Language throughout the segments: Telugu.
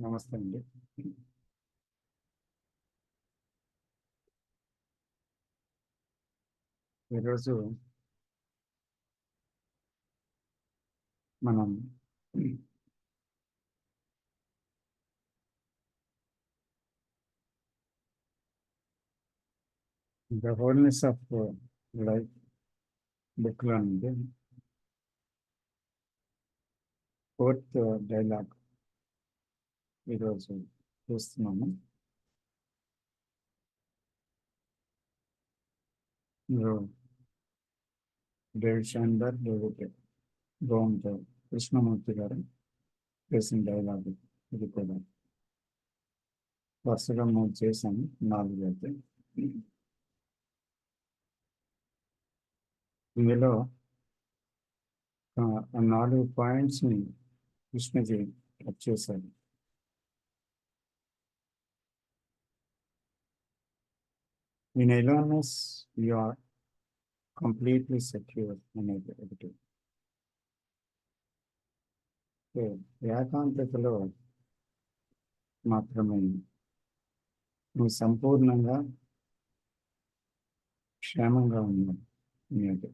నమస్తే అండి. ఈరోజు మనం ద హోల్నెస్ ఆఫ్ లైఫ్ బుక్లో నుండి 4th డైలాగ్ ఈరోజు చూస్తున్నాము. డేవిడ్ షాంబర్, డేవిడ్ గోంట్, కృష్ణమూర్తి గారు చేసిన డైలాగ్. ఇది కూడా వరుసగా 3 చేశాను, 4 అయితే. ఇందులో 4 పాయింట్స్ని కృష్ణజీ టచ్ చేశారు. In aloneness, you are completely secure అనేది ఒకటి. ఏకాంతతలో మాత్రమే నువ్వు సంపూర్ణంగా క్షేమంగా ఉన్నావు అనేది.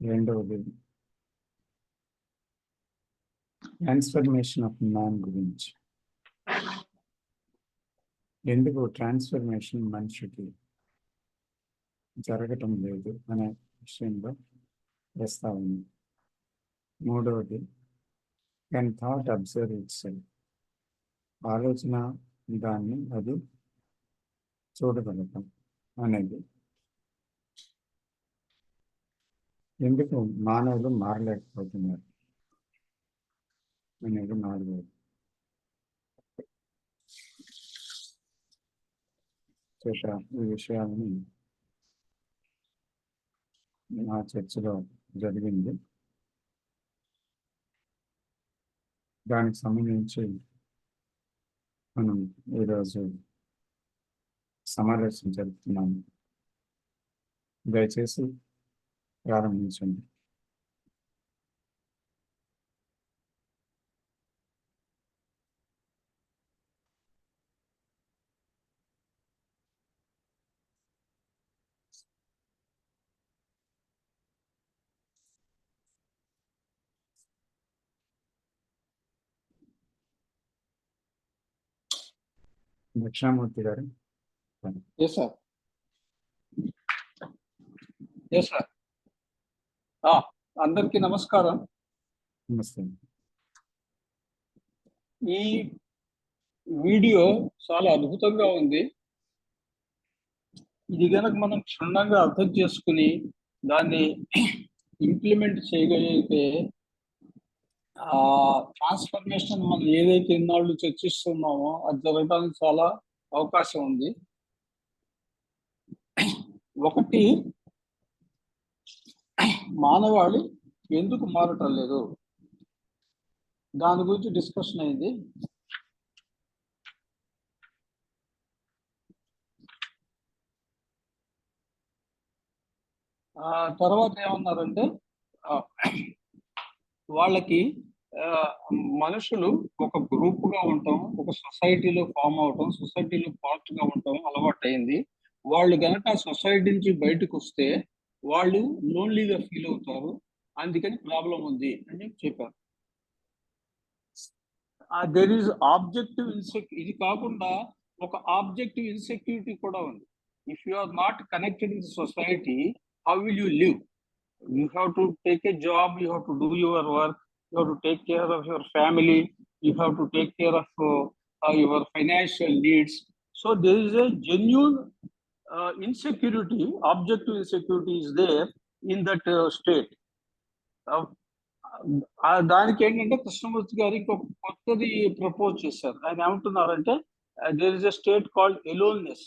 రెండవది, ట్రాన్స్ఫర్మేషన్ ఆఫ్ మ్యాన్ గురించి. ఎందుకు ట్రాన్స్ఫర్మేషన్ మనిషికి జరగటం లేదు అనే విషయంలో ప్రస్తావన. మూడవది, can thought observe it self. ఆలోచన దాన్ని అది చూడగలగటం అనేది. ఎందుకు మానవులు మారలేకపోతున్నారు అనేది 4వది. ఈ విషయాలని నా చర్చలో జరిగింది. దానికి సంబంధించి మనం ఈరోజు సమావేశం జరుపుతున్నాము. దయచేసి ప్రారంభించండి. దక్షిణామూర్తి గారు. Yes, sir. Yes, sir. అందరికీ నమస్కారం. నమస్తే. ఈ వీడియో చాలా అద్భుతంగా ఉంది. ఇది కనుక మనం క్షుణ్ణంగా అర్థం చేసుకుని దాన్ని ఇంప్లిమెంట్ చేయగలిగితే ట్రాన్స్ఫర్మేషన్ మనం ఏదైతే ఇన్నాళ్ళు చర్చిస్తున్నామో అది జరగడానికి చాలా అవకాశం ఉంది. ఒకటి, మానవాళి ఎందుకు మారటం లేదు దాని గురించి డిస్కషన్ అయింది. తర్వాత ఏమన్నారంటే వాళ్ళకి మనుషులు ఒక గ్రూప్గా ఉండటం, ఒక సొసైటీలో ఫామ్ అవటం, సొసైటీలో పార్ట్గా ఉండటం అలవాటు అయింది. వాళ్ళు కనుక ఆ సొసైటీ నుంచి బయటకు వస్తే వాళ్ళు లోన్లీగా ఫీల్ అవుతారు, అందుకని ప్రాబ్లం ఉంది అని చెప్పారు. దెర్ ఈజ్ ఆబ్జెక్టివ్ ఇది కాకుండా ఒక ఆబ్జెక్టివ్ ఇన్సెక్యూరిటీ కూడా ఉంది. If you are not connected in society, how will you live? You have to take a job, you have to do your work, you have to take care of your family, you have to take care of your financial needs. So there is a genuine insecurity, objective insecurity is there in that state. దానికి ఏంటంటే కృష్ణమూర్తి గారు ఇంకొక కొత్తది ప్రపోజ్ చేశారు. ఆయన ఏమంటున్నారంటే there is a state called aloneness.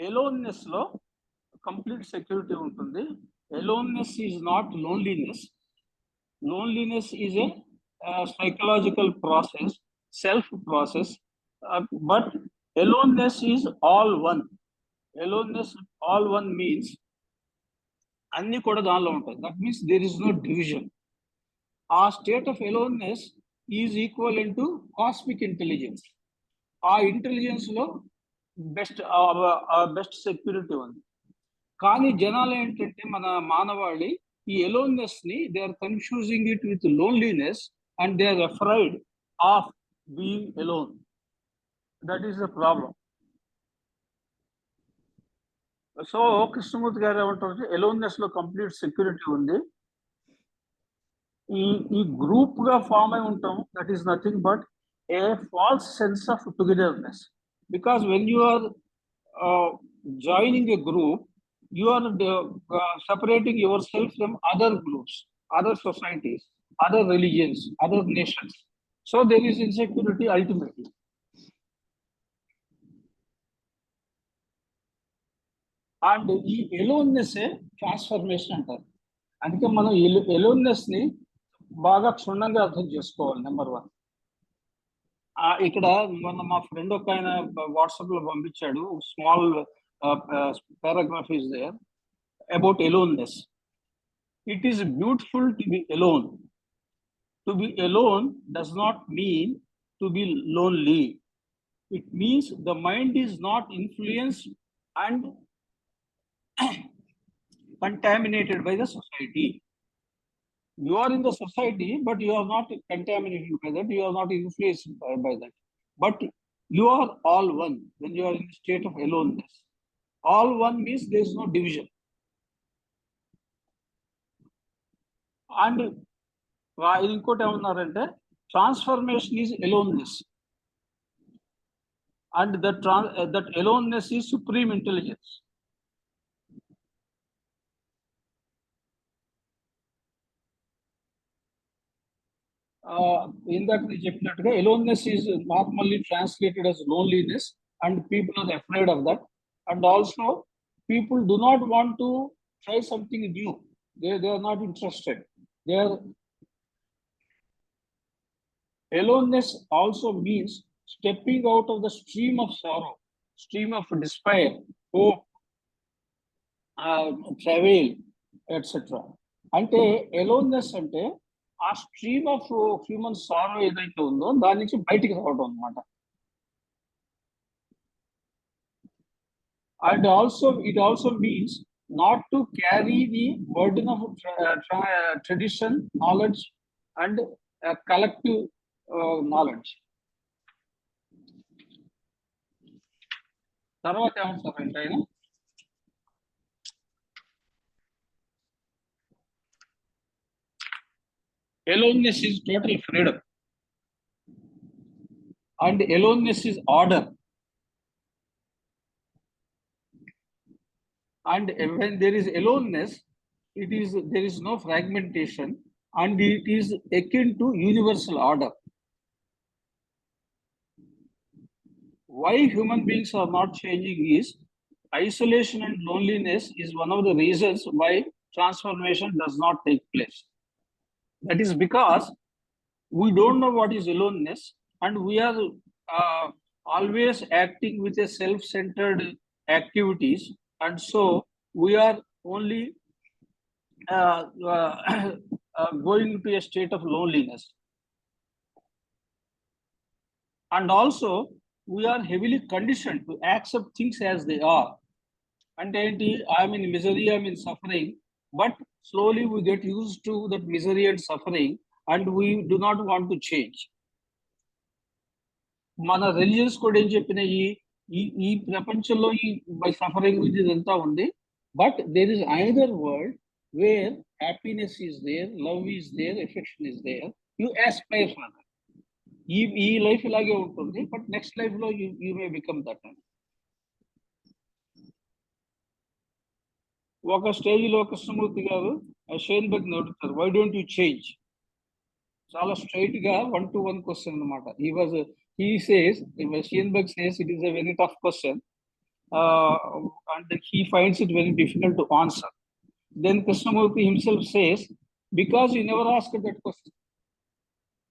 Aloneness లో కంప్లీట్ సెక్యూరిటీ ఉంటుంది. Aloneness is not loneliness. Loneliness is a psychological process, self process. But aloneness is all one. Aloneness all one means అన్ని కూడా దానిలో ఉంటాయి. That means there is no division. ఆ state of aloneness is equal to cosmic intelligence. ఆ ఇంటెలిజెన్స్ లో బెస్ట్ సెక్యూరిటీ ఉంది. కానీ జనాలు ఏంటంటే మన మానవాళి ఈ ఎలోన్నెస్ ని they are confusing it with loneliness and they are afraid of being alone. That is the problem. So Krishnamurti garu ఏమంటారు, ఎలోన్నెస్ లో కంప్లీట్ సెక్యూరిటీ ఉంది. ఈ గ్రూప్ గా ఫామ్ అయి ఉంటాం, that is nothing but a false sense of togetherness. Because when you are joining a group, you are separating yourself from other groups, other societies, other religions, other nations. So there is insecurity ultimately. And ఈ ఎలోన్నెస్ ట్రాన్స్ఫర్మేషన్ అంటారు. అందుకే మనం ఎలోన్నెస్ ని బాగా క్షుణ్ణంగా అర్థం చేసుకోవాలి. నెంబర్ 1, ఇక్కడ మొన్న మా ఫ్రెండ్ ఒక ఆయన వాట్సాప్ లో పంపించాడు, small paragraph is there about aloneness. It is beautiful to be alone. To be alone does not mean to be lonely. It means the mind is not influenced and contaminated by the society. You are in the society, but you are not contaminated by that. You are not influenced by that. But you are all one when you are in a state of aloneness. All one means there is no division. And ఇంకోటి ఏమన్నారంటే transformation is aloneness, and that aloneness is supreme intelligence. ఇందాక నేను చెప్పినట్టుగా aloneness is normally translated as loneliness, and people are afraid of that. And also people do not want to try something new. They are not interested. Aloneness also means stepping out of the stream of sorrow, stream of despair, hope, travail, etc. అంటే aloneness అంటే ఆ స్ట్రీమ్ ఆఫ్ హ్యూమన్ సారో ఏదైతే ఉందో దాని నుంచి బయటికి రావడం అన్నమాట. And it also means not to carry the burden of tradition, knowledge, and collective knowledge. తర్వాత ఏమంటారంటే ఆయన aloneness is total freedom, and aloneness is order. And when there is aloneness, there is no fragmentation, and it is akin to universal order. Why human beings are not changing is isolation and loneliness is one of the reasons why transformation does not take place. That is because we don't know what is aloneness, and we are always acting with a self-centered activities, and so we are only going to a state of loneliness. And also we are heavily conditioned to accept things as they are. And I'm in misery, I'm in suffering, but slowly we get used to that misery and suffering, and we do not want to change. మన రిలీజియన్స్ కూడా ఏం చెప్పిన ఈ ప్రపంచంలో ఈ సఫరింగ్ గురించి ఇదంతా ఉంది, but there is another world where happiness is there, love is there, affection is there. You aspire for that. ఈ లైఫ్ ఇలాగే ఉంటుంది, బట్ నెక్స్ట్ లైఫ్ లో యూ మే బికమ్ దట్. ఒక స్టేజ్ లో కృష్ణమూర్తి గారు షేన్బర్గ్ ని అడుగుతారు, వై డోంట్ యూ చేంజ్? చాలా స్ట్రైట్ గా 1-to-1 క్వశ్చన్ అనమాట. He says, Steinberg says it is a very tough question, and he finds it very difficult to answer. Then Krishnamurti himself says, because you never asked that question,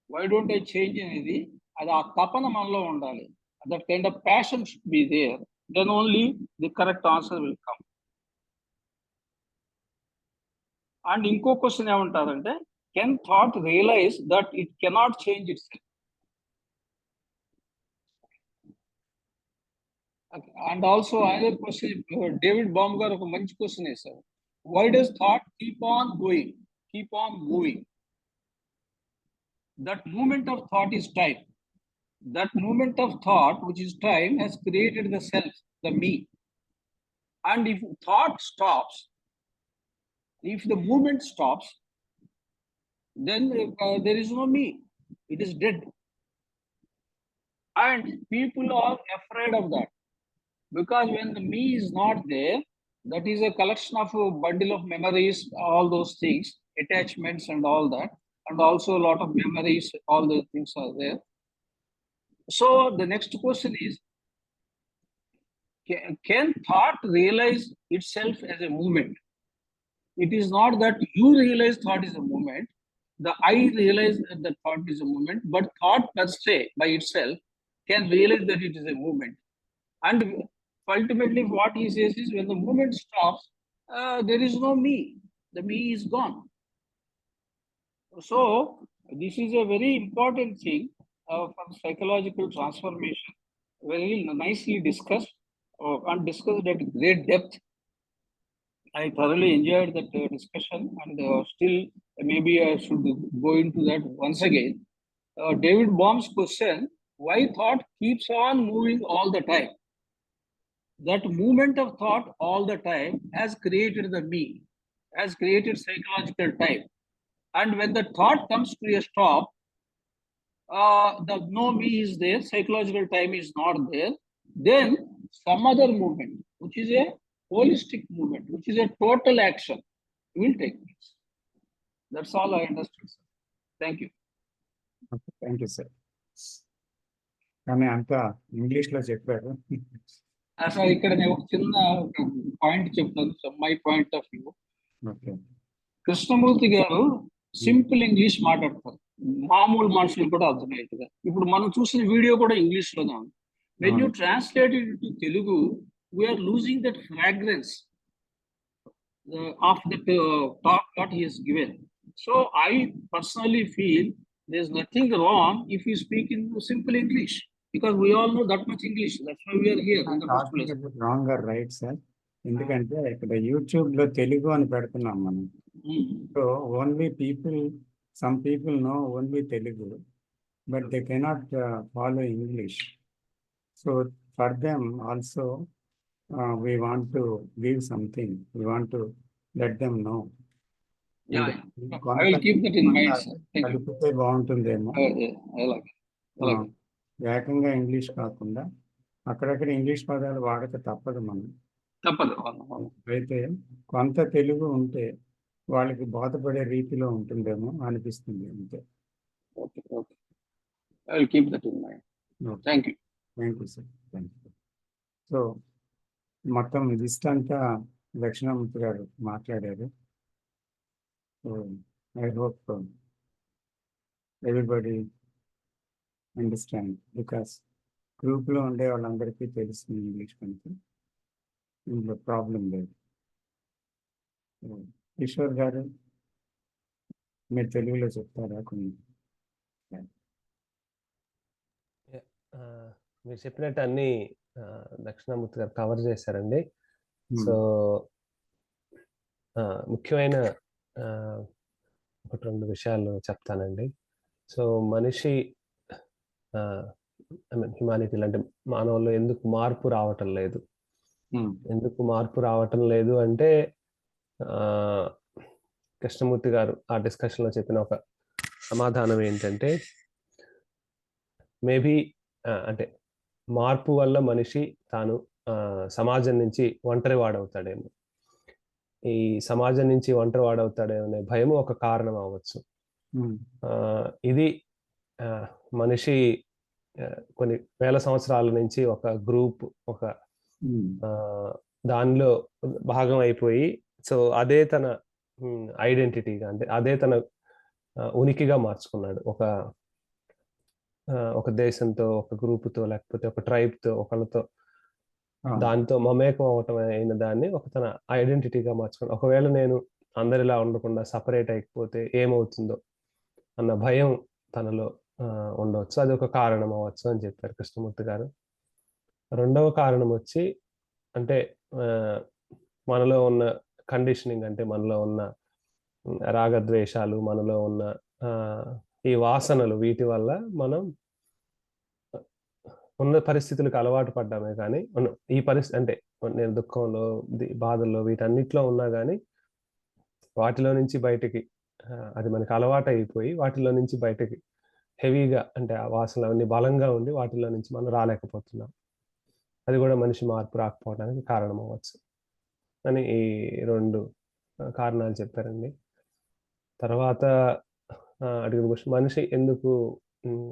why don't I change anything? అది ఆ తపన మనలో ఉండాలి. That kind of passion should be there. Then only the correct answer will come. And ఇంకో క్వశ్చన్ ఏమంటారంటే, can thought realize that it cannot change itself? And also another question, David Baumgar ఒక మంచి క్వశ్చన్ వేశారు. Why does thought keep on going, keep on moving? That movement of thought is time. That movement of thought, which is time, has created the self, the me. And if thought stops, if the movement stops, then there is no me. It is dead. And people are afraid of that. Because when the me is not there, that is a collection of a bundle of memories, all those things, attachments and all that, and also a lot of memories, all those things are there. So the next question is, can thought realize itself as a movement? It is not that you realize thought is a movement, the I realize that the thought is a movement, but thought per se by itself can realize that it is a movement. And ultimately what he says is, when the movement stops, there is no me. The me is gone. So this is a very important thing for psychological transformation, very nicely discussed and discussed at great depth. I thoroughly enjoyed that discussion, and still maybe I should go into that once again. David Baum's question, why thought keeps on moving all the time? That movement of thought all the time has created the me, has created psychological time. And when the thought comes to a stop, the no me is there, psychological time is not there, then some other movement, which is a holistic movement, which is a total action, will take place. That's all I understood, sir. Thank you. Thank you sir. కానీ అంతా ఇంగ్లీష్లో చెప్పారు. అసలు ఇక్కడ నేను ఒక చిన్న పాయింట్ చెప్తాను, my point of view. Okay. Krishnamurthy గారు సింపుల్ ఇంగ్లీష్ మాట్లాడతారు, మామూలు మనుషులు కూడా అర్థమయ్యేట్టుగా. ఇప్పుడు మనం చూసిన వీడియో కూడా ఇంగ్లీష్ లోనే ఉంది. When you translate it to Telugu, we're losing that fragrance of that talk what he has given. So I personally feel there is nothing wrong if you speak in simple English, because we all know that much English. That's why we are here in the first place. Wrong or right sir? ఎందుకంటే ఇక్కడ యూట్యూబ్ లో తెలుగు అని పెడుతున్నాం మనం. So only people, some people know only Telugu, but they cannot follow English. So for them also we want to give something, we want to let them know. Yeah, I will keep that in mind, sir. Thank you. కలిపితే బాగుంటుందేమో. I like it. ఏకంగా ఇంగ్లీష్ కాకుండా అక్కడక్కడ ఇంగ్లీష్ పదాలు వాడక తప్పదు మనం. తప్పదు. అయితే కొంత తెలుగు ఉంటే వాళ్ళకి బోధపడే రీతిలో ఉంటుందేమో అనిపిస్తుంది అంతే. Okay. I will keep that in mind. Thank you. Thank you sir. Thank you. So మొత్తం లిస్ట్ అంతా దక్షిణామూర్తి గారు మాట్లాడారు. So I hope everybody understand, because గ్రూప్లో ఉండే వాళ్ళందరికీ తెలుస్తుంది ఇంగ్లీష్ కనుక ఇందులో ప్రాబ్లం లేదు. కిషోర్ గారు మీరు తెలుగులో చెప్తారా కొన్ని? మీరు చెప్పినట్టు అన్ని దక్షిణామూర్తి గారు కవర్ చేశారండి. సో ముఖ్యమైన ఒకటి రెండు విషయాలు చెప్తానండి. సో మనిషి హ్యుమానిటీలో అంటే మానవుల్లో ఎందుకు మార్పు రావటం లేదు, ఎందుకు మార్పు రావటం లేదు అంటే కృష్ణమూర్తి గారు ఆ డిస్కషన్లో చెప్పిన ఒక సమాధానం ఏంటంటే, మేబీ అంటే మార్పు వల్ల మనిషి తాను సమాజం నుంచి ఒంటరి వాడవుతాడేమో, ఈ సమాజం నుంచి ఒంటరి వాడవుతాడేమో అనే భయం ఒక కారణం అవ్వచ్చు. ఇది మనిషి కొన్ని వేల సంవత్సరాల నుంచి ఒక గ్రూప్, ఒక దానిలో భాగం అయిపోయి, సో అదే తన ఐడెంటిటీగా, అంటే అదే తన ఉనికిగా మార్చుకున్నాడు. ఒక దేశంతో, ఒక గ్రూపుతో, లేకపోతే ఒక ట్రైబ్తో, ఒకళ్ళతో, దానితో మమేకం అవటం అయిన దాన్ని ఒక తన ఐడెంటిటీగా మార్చుకున్నాడు. ఒకవేళ నేను అందరిలా ఉండకుండా సపరేట్ అయిపోతే ఏమవుతుందో అన్న భయం తనలో ఉండవచ్చు. అది ఒక కారణం అవ్వచ్చు అని చెప్పారు కృష్ణమూర్తి గారు. రెండవ కారణం వచ్చి అంటే మనలో ఉన్న కండిషనింగ్, అంటే మనలో ఉన్న రాగద్వేషాలు, మనలో ఉన్న ఈ వాసనలు, వీటి వల్ల మనం ఉన్న పరిస్థితులకు అలవాటు పడ్డామే కానీ ఈ పరిస్థితి అంటే నేను దుఃఖంలో, బాధల్లో, వీటన్నిటిలో ఉన్నా కానీ వాటిలో నుంచి బయటికి అది మనకి అలవాటు అయిపోయి వాటిలో నుంచి బయటకి హెవీగా, అంటే ఆ వాసనలు అవన్నీ బలంగా ఉండి వాటిలో నుంచి మనం రాలేకపోతున్నాం. అది కూడా మనిషి మార్పు రాకపోవడానికి కారణం అవ్వచ్చు అని ఈ 2 కారణాలు చెప్పారండి. తర్వాత అడిగిన క్వశ్చన్, మనిషి ఎందుకు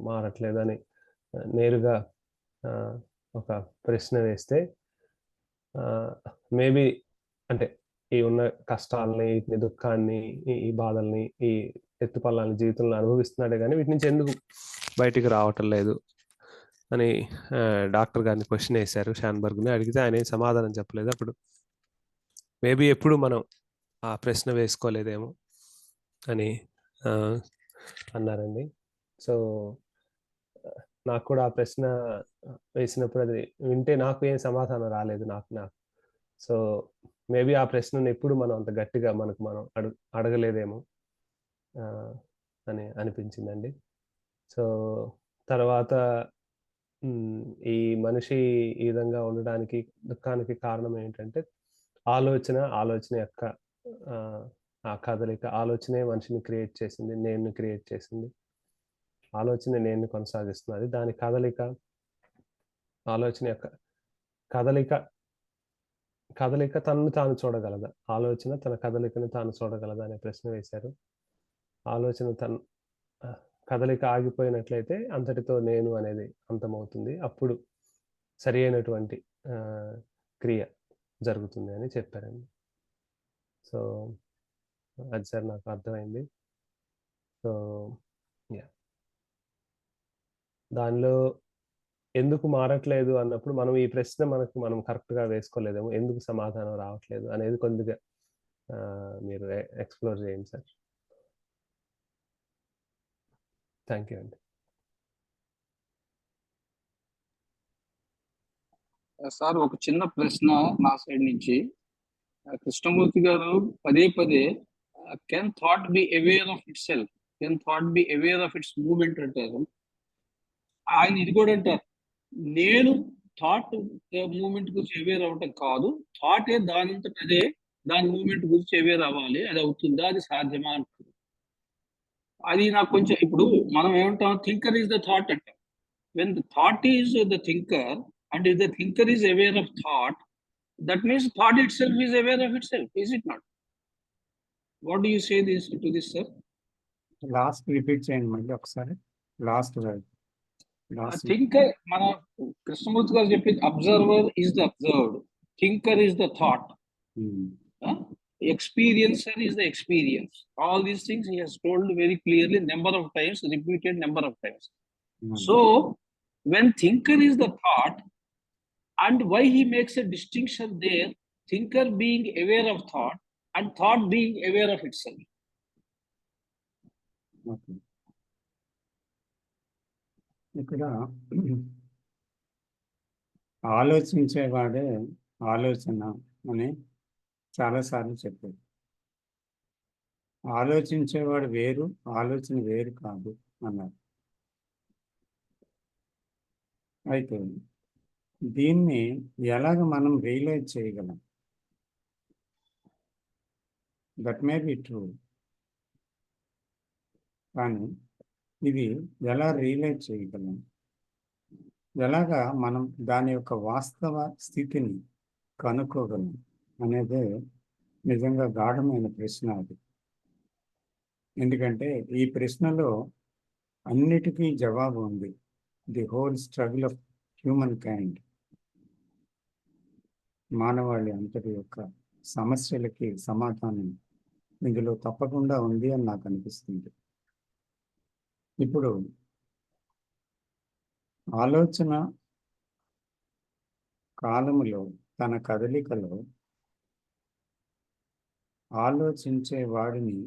మారట్లేదని నేరుగా ఒక ప్రశ్న వేస్తే, మేబీ అంటే ఈ ఉన్న కష్టాలని, ఈ దుఃఖాన్ని, ఈ బాధల్ని, ఈ ఎత్తుపల్లాలని జీవితంలో అనుభవిస్తున్నాడే కానీ వీటి నుంచి ఎందుకు బయటికి రావటం లేదు అని డాక్టర్ గారిని క్వశ్చన్ వేశారు. షాన్బర్గ్ని అడిగితే ఆయన ఏం సమాధానం చెప్పలేదు. అప్పుడు మేబీ ఎప్పుడు మనం ఆ ప్రశ్న వేసుకోలేదేమో అని అన్నారండి. సో నాకు కూడా ఆ ప్రశ్న వేసినప్పుడు అది వింటే నాకు ఏం సమాధానం రాలేదు నాకు. సో మేబీ ఆ ప్రశ్నను ఎప్పుడు మనం అంత గట్టిగా మనం అడగలేదేమో అని అనిపించిందండి. సో తర్వాత ఈ మనిషి ఈ విధంగా ఉండడానికి, దుఃఖానికి కారణం ఏంటంటే ఆలోచన యొక్క ఆ కదలిక, ఆలోచనే మనిషిని క్రియేట్ చేసింది, నేను క్రియేట్ చేసింది. ఆలోచన నేను కొనసాగిస్తున్నది. దాని కదలిక, ఆలోచన యొక్క కదలిక తనను తాను చూడగలదా, ఆలోచన తన కదలికను తాను చూడగలదా అనే ప్రశ్న వేశారు. ఆలోచన కదలిక ఆగిపోయినట్లయితే అంతటితో నేను అనేది అంతమవుతుంది, అప్పుడు సరి అయినటువంటి క్రియ జరుగుతుంది అని చెప్పారండి. సో అది సార్ నాకు అర్థమైంది. సో దానిలో ఎందుకు మారట్లేదు అన్నప్పుడు మనం ఈ ప్రశ్న మనం కరెక్ట్గా వేసుకోలేదేమో, ఎందుకు సమాధానం రావట్లేదు అనేది కొద్దిగా మీరు ఎక్స్ప్లోర్ చేయండి సార్. థ్యాంక్ యూ అండి. సార్ ఒక చిన్న ప్రశ్న నా సైడ్ నుంచి. కృష్ణమూర్తి గారు పదే can thought be aware of it self, can thought be aware of it's movement అంటారు. ఆయన ఇది కూడా అంటారు, నేను థాట్ మూవ్మెంట్ గురించి అవేర్ అవ్వటం కాదు, థాటే దానంతట అదే దాని మూవ్మెంట్ గురించి అవేర్ అవ్వాలి, అది అవుతుందా, అది సాధ్యమా అంటారు. అది నాకు కొంచెం, ఇప్పుడు మనం ఏమంటాం, థింకర్ ఈజ్ ద థాట్ అంటాం. When the thought is the thinker and if the thinker is aware of thought, that means thought itself is aware of itself, is it not? What do you say to this, sir? Last repeat చేయండి మళ్ళీ ఒకసారి. లాస్ట్ థింకర్, మన కృష్ణమూర్తి గారు చెప్పింది, observer is the observed, thinker is the thought, experiencer is the experience. All these things he has told very clearly, number of times, repeated number of times. So when thinker is the thought, and why he makes a distinction there, thinker being aware of thought and thought being aware of itself. Okay. ఇక్కడ ఆలోచించేవాడే ఆలోచన అని చాలాసార్లు చెప్పారు. ఆలోచించేవాడు వేరు, ఆలోచన వేరు కాదు అన్నారు. అయితే దీన్ని ఎలాగ మనం రియలైజ్ చేయగలం? దట్ మే బి ట్రూ, కానీ ఇది ఎలా రియలైజ్ చేయగలం, ఎలాగా మనం దాని యొక్క వాస్తవ స్థితిని కనుక్కోగలం అనేదే నిజంగా గాఢమైన ప్రశ్న అది. ఎందుకంటే ఈ ప్రశ్నలో అన్నిటికీ జవాబు ఉంది. The whole struggle of human kind, మానవాళి అంతటి యొక్క సమస్యలకి సమాధానం ఇందులో తప్పకుండా ఉంది అని నాకు అనిపిస్తుంది. ఇప్పుడు ఆలోచన కాలములో తన కదలికలో ఆలోచించే వాడిని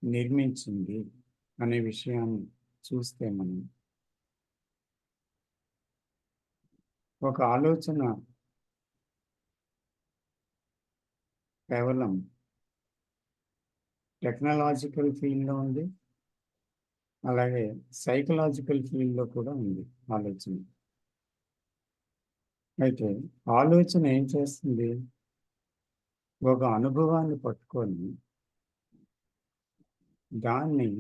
నిర్మించింది అనే విషయాన్ని చూస్తే మనం ఒక ఆలోచన కేవలం టెక్నాలజికల్ ఫీల్డ్లో ఉంది, అలాగే సైకలాజికల్ ఫీల్డ్లో కూడా ఉంది ఆలోచన. అయితే ఆలోచన ఏం చేస్తుంది? ఒక అనుభవాన్ని పట్టుకొని దాన్ని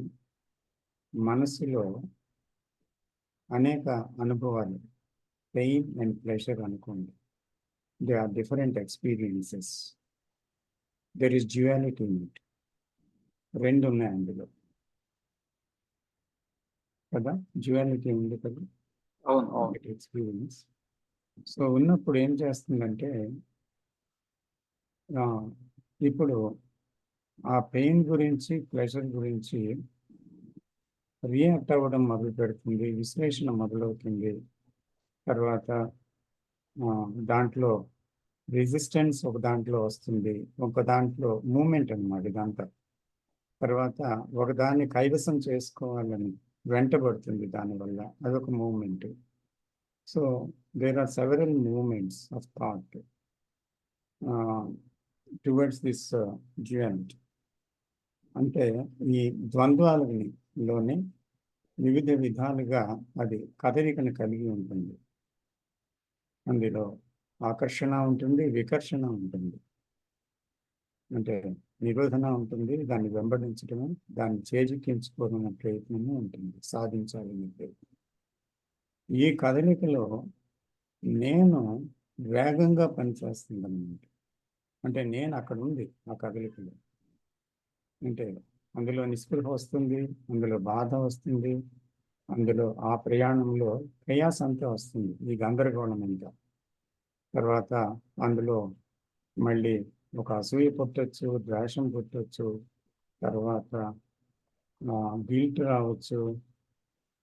మనసులో అనేక అనుభవాలు, పెయిన్ అండ్ ప్లెజర్ అనుకోండి, they are different experiences, there is duality in it. రెండు ఉన్నాయి అందులో కదా, డ్యుయాలిటీ ఉంది కదా, అవును. ఎక్స్పీరియన్స్. సో ఉన్నప్పుడు ఏం చేస్తుందంటే ఇప్పుడు ఆ పెయిన్ గురించి, ప్లెజర్ గురించి రియాక్ట్ అవ్వడం మొదలు పెడుతుంది, విశ్లేషణ మొదలవుతుంది. తర్వాత దాంట్లో రెసిస్టెన్స్ ఒక దాంట్లో వస్తుంది, ఒక దాంట్లో మూమెంట్ అన్నమాట ఇదంతా. తర్వాత ఒకదాన్ని కైవసం చేసుకోవాలని వెంటబడుతుంది దానివల్ల, అదొక moment. So there are several moments of thought towards this duality. అంటే ఈ ద్వంద్వాలలోనే వివిధ విధాలుగా అది కదలికను కలిగి ఉంటుంది. అందులో ఆకర్షణ ఉంటుంది, వికర్షణ ఉంటుంది, అంటే నిరోధన ఉంటుంది, దాన్ని వెంబడించడము, దాన్ని చేజిక్కించుకోవడం ప్రయత్నము ఉంటుంది, సాధించాలనే ప్రయత్నం. ఈ కదలికలో నేను వేగంగా పనిచేస్తుంది అన్నమాట. అంటే నేను అక్కడ ఉంది ఆ కదలికలో. అంటే అందులో నిస్పృహ వస్తుంది, అందులో బాధ వస్తుంది, అందులో ఆ ప్రయాణంలో ప్రయాస అంతా వస్తుంది, ఈ గందరగోళం అంతా. తర్వాత అందులో మళ్ళీ ఒక అసూయ పుట్టచ్చు, ద్వేషం పుట్టచ్చు, తర్వాత గిల్ట్ రావచ్చు,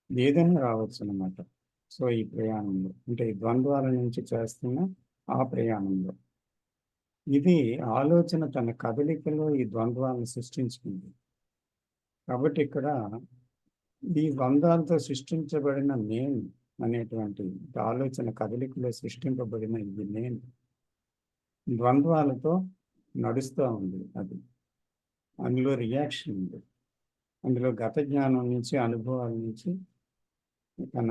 ఏదైనా రావచ్చు అన్నమాట. సో ఈ ప్రయాణంలో, అంటే ఈ ద్వంద్వాల నుంచి చేస్తున్న ఆ ప్రయాణంలో, ఇది ఆలోచన తన కదలికలో ఈ ద్వంద్వాలను సృష్టించుకుంది. కాబట్టి ఇక్కడ ఈ ద్వంద్వాలతో సృష్టించబడిన నేను అనేటువంటి ఆలోచన కదలికలో సృష్టింపబడిన ఇది నేను ద్వంద్వాలతో నడుస్తూ ఉంది. అది అందులో రియాక్షన్ ఉంది, అందులో గత జ్ఞానం నుంచి, అనుభవాల నుంచి తన